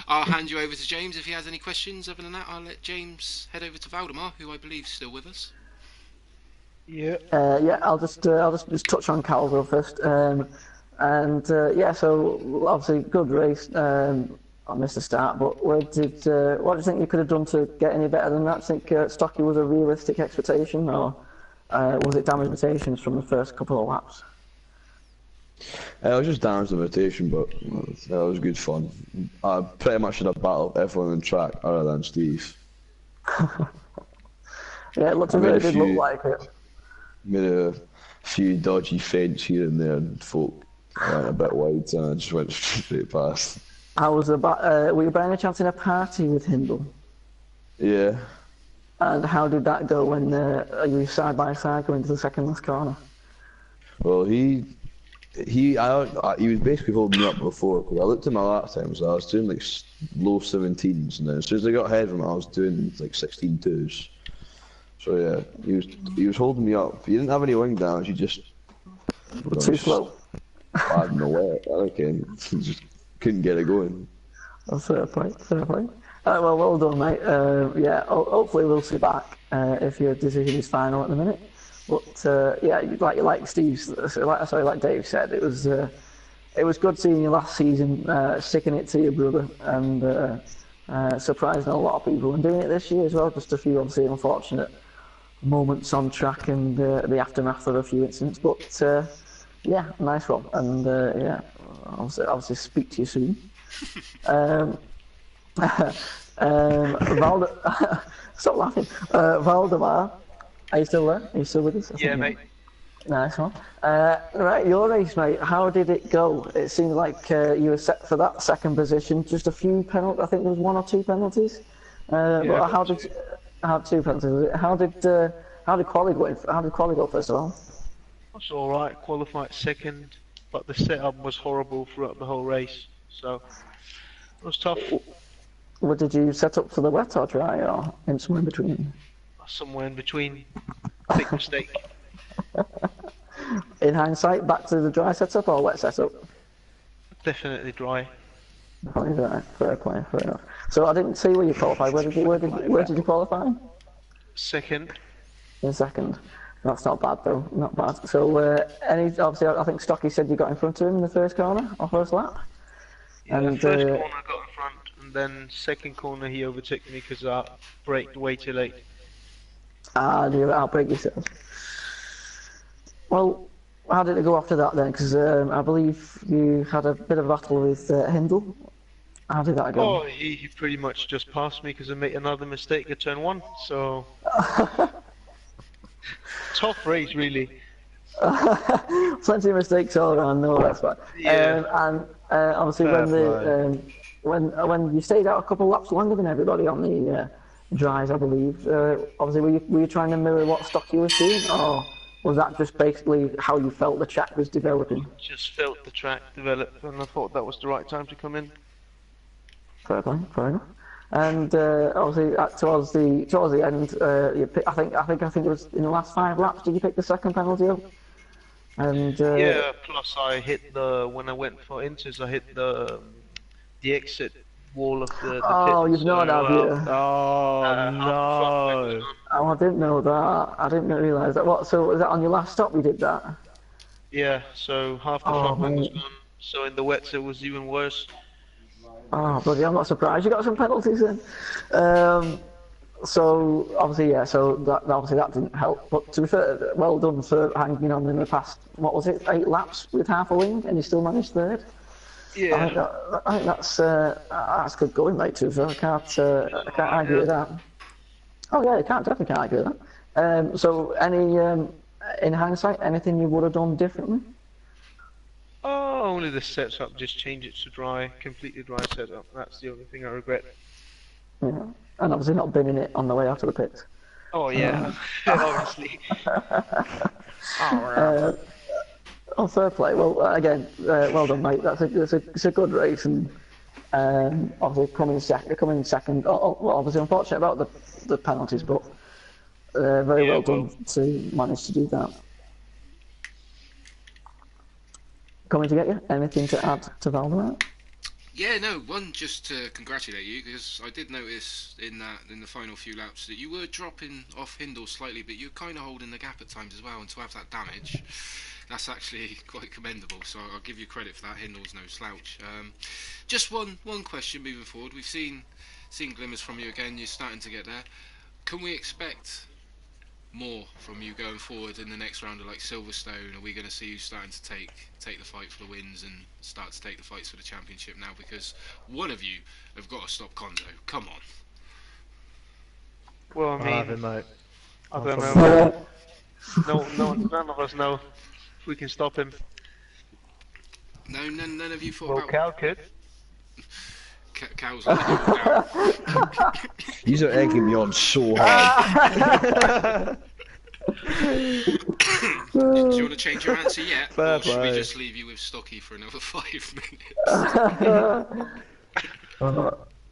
I'll hand you over to James if he has any questions. Other than that, I'll let James head over to Valdemar, who I believe is still with us. Yeah. Yeah, I'll just touch on Calvo first. Yeah, so obviously good race. I missed the start, but what do you think you could have done to get any better than that? Do you think Stocky was a realistic expectation, or was it damage limitations from the first couple of laps? It was just damage limitation, but it was good fun. I pretty much had a battle with everyone on the track other than Steve. Yeah, it really did look like it. Made a few dodgy feints here and there, and folk went a bit wide, and I just went straight past. Were you by any chance in a party with Hindle? Yeah. And how did that go when you were side by side going to the second last corner? Well, he was basically holding me up before, because I looked at my lap time, so I was doing like low 17s, and then as soon as I got ahead of him, I was doing like 16.2s. So yeah, he was holding me up. He didn't have any wing damage. He just too slow. I don't know where. Okay, just couldn't get it going. Oh, fair play. Well done, mate. Yeah, hopefully we'll see you back if your decision is final at the minute. But yeah, like Dave said, it was good seeing you last season, sticking it to your brother, and surprising a lot of people, and doing it this year as well. Just a few obviously unfortunate moments on track and the aftermath of a few incidents, but yeah, nice one, and yeah, obviously speak to you soon. Stop laughing. Valdemar, are you still there? Are you still with us? Yeah, mate. Nice one. Right, your race, mate. How did it go? It seemed like you were set for that second position. Just a few penalties. I think there was 1 or 2 penalties. But how did 2 penalties? How did quali go? How did quali go first of all? That's all right. Qualified second, but the setup was horrible throughout the whole race, so it was tough. What did you set up for the wet or dry, or in somewhere in between? Somewhere in between. Big mistake. In hindsight, back to the dry setup or wet setup? Definitely dry. Probably dry. Fair play. Fair enough. So I didn't see where you qualified. Where did you qualify? Second. In second. That's not bad though. Not bad. So obviously I think Stocky said you got in front of him in the first corner or first lap. Yeah, and the first corner I got in front, and then second corner he overtook me because I braked way too late. Ah, you outbreak yourself. Well, how did it go after that then? Because I believe you had a bit of a battle with Hindle. How did that go? Oh, he pretty much just passed me because I made another mistake at turn 1. So tough race, really. Plenty of mistakes all around. No, that's fine. Yeah. And obviously, Fair when you stayed out a couple of laps longer than everybody on the dries, I believe. Obviously, were you trying to mirror what stock you were seeing, or was that just basically how you felt the track was developing? Just felt the track develop, and I thought that was the right time to come in. Fair play, fair enough. And obviously, towards the end, I think it was in the last 5 laps. Did you pick the second penalty up? And Yeah. Plus, I hit when I went for inters, I hit the exit wall of the oh, pit. you've known that, have you? Oh half the front wing was no! gone. Oh, I didn't know that. I didn't realise that. What? So was that on your last stop? You did that? Yeah. So half the Oh, front wing was mate. gone. So in the wets it was even worse. Oh, bloody! I'm not surprised. You got some penalties then. So obviously, yeah. So obviously that didn't help. But to be fair, well done for hanging on in the past. What was it? 8 laps with half a wing, and you still managed third. Yeah. I think that's good going, mate. To be fair, I can't argue with that. Oh yeah, definitely can't argue with that. So any in hindsight, anything you would have done differently? Oh, only the setup. Just change it to dry, completely dry setup. That's the only thing I regret. Yeah. And obviously not binning it on the way out of the pits. Oh yeah, obviously. Oh, fair play. Well, again, well done, mate. It's a good race, and obviously coming second. Well, obviously unfortunate about the penalties, but very well done to manage to do that. Coming to get you. Anything to add to Valdemar? Yeah, no, one, just to congratulate you, because I did notice in the final few laps that you were dropping off Hindle slightly, but you're kind of holding the gap at times as well, and to have that damage, that's actually quite commendable, so I'll give you credit for that. Hindle's no slouch. Just one question moving forward. We've seen glimmers from you again, you're starting to get there. Can we expect more from you going forward in the next round of like Silverstone? Are we going to see you starting to take the fight for the wins and start to take the fights for the championship now? Because one of you have got to stop Konzo. Come on. Well, I I'll have mean, him, mate. I don't know. None of us know if we can stop him. No, none of you thought Well, about Cal could. Cal's letting you all down. These are egging me on so hard. Do you want to change your answer yet? Fair Or should we play. just leave you with Stocky for another 5 minutes?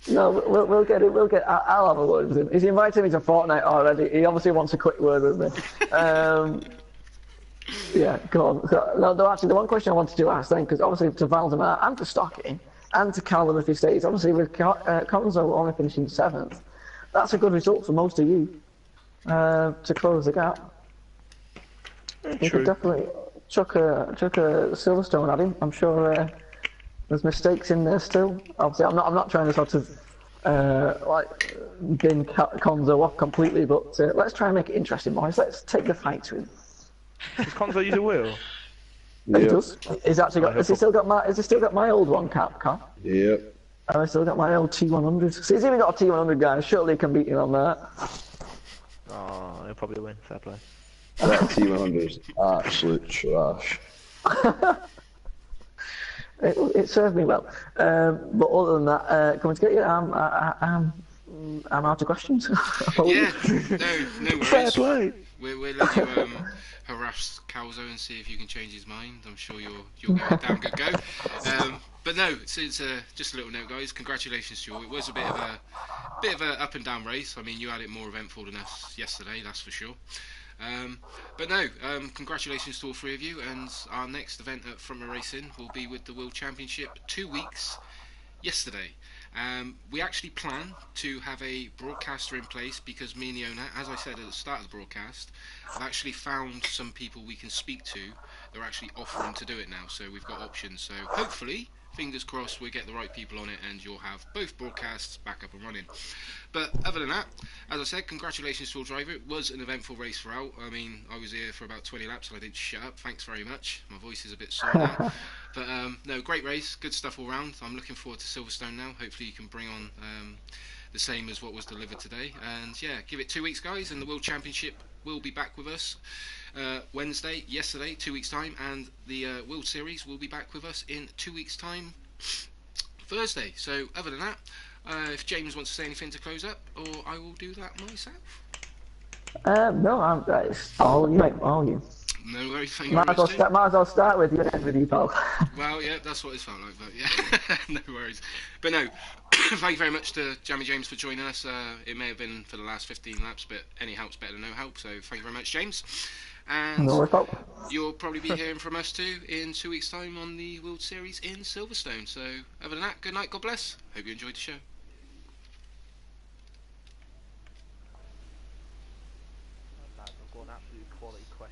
No, we'll get it. I'll have a word with him. He's invited me to Fortnite already. He obviously wants a quick word with me. Yeah, go on. No, actually, the one question I wanted to ask then, because obviously to Valdemar and to Stocky and to Callum if he stays, obviously with Konzo only finishing 7th, that's a good result for most of you to close the gap. You could definitely chuck a Silverstone at him. I'm sure there's mistakes in there still. Obviously, I'm not trying to sort of bin Konzo off completely, but let's try and make it interesting, boys. Let's take the fight to him. Does Konzo use a wheel? He does. He's actually got. Has he still got my old one, Capcom? Yep. I've still got my old T100. So he's even got a T100 guy. Surely he can beat you on that. Oh, he'll probably win. Fair play. That T100 is absolute trash. It served me well. But other than that, coming to get you, I'm out of questions. Yeah, no worries. Fair play. We'll let you harass Calzo and see if you can change his mind. I'm sure you'll get a damn good go. But no, it's just a little note, guys. Congratulations to you all. It was a bit of a up and down race. I mean, you had it more eventful than us yesterday, that's for sure. But no, congratulations to all 3 of you. And our next event at Front Row Racing will be with the World Championship 2 weeks yesterday. We actually plan to have a broadcaster in place because me and the owner, as I said at the start of the broadcast, have actually found some people we can speak to. They're actually offering to do it now, so we've got options. So hopefully fingers crossed we get the right people on it and you'll have both broadcasts back up and running. But other than that, as I said, congratulations to all driver. It was an eventful race throughout. I mean, I was here for about 20 laps and I didn't shut up. Thanks very much. My voice is a bit sore now. But no, great race. Good stuff all round. I'm looking forward to Silverstone now. Hopefully you can bring on the same as what was delivered today. And yeah, give it 2 weeks, guys, and the World Championship will be back with us yesterday, 2 weeks' time. And the World Series will be back with us in 2 weeks' time, Thursday. So other than that, if James wants to say anything to close up, or I will do that myself. No, it's all you, mate. All you. No worries, thank you Might very as much, well Tim. start with you and end with you, pal. Well, yeah, that's what it's felt like, but yeah, no worries. But no, thank you very much to Jamie James for joining us. It may have been for the last 15 laps, but any help's better than no help, so thank you very much, James. And No worries, pal. you'll probably be hearing from us too in 2 weeks' time on the World Series in Silverstone. So, other than that, good night, God bless. Hope you enjoyed the show. Lads, I've got an absolute quality question.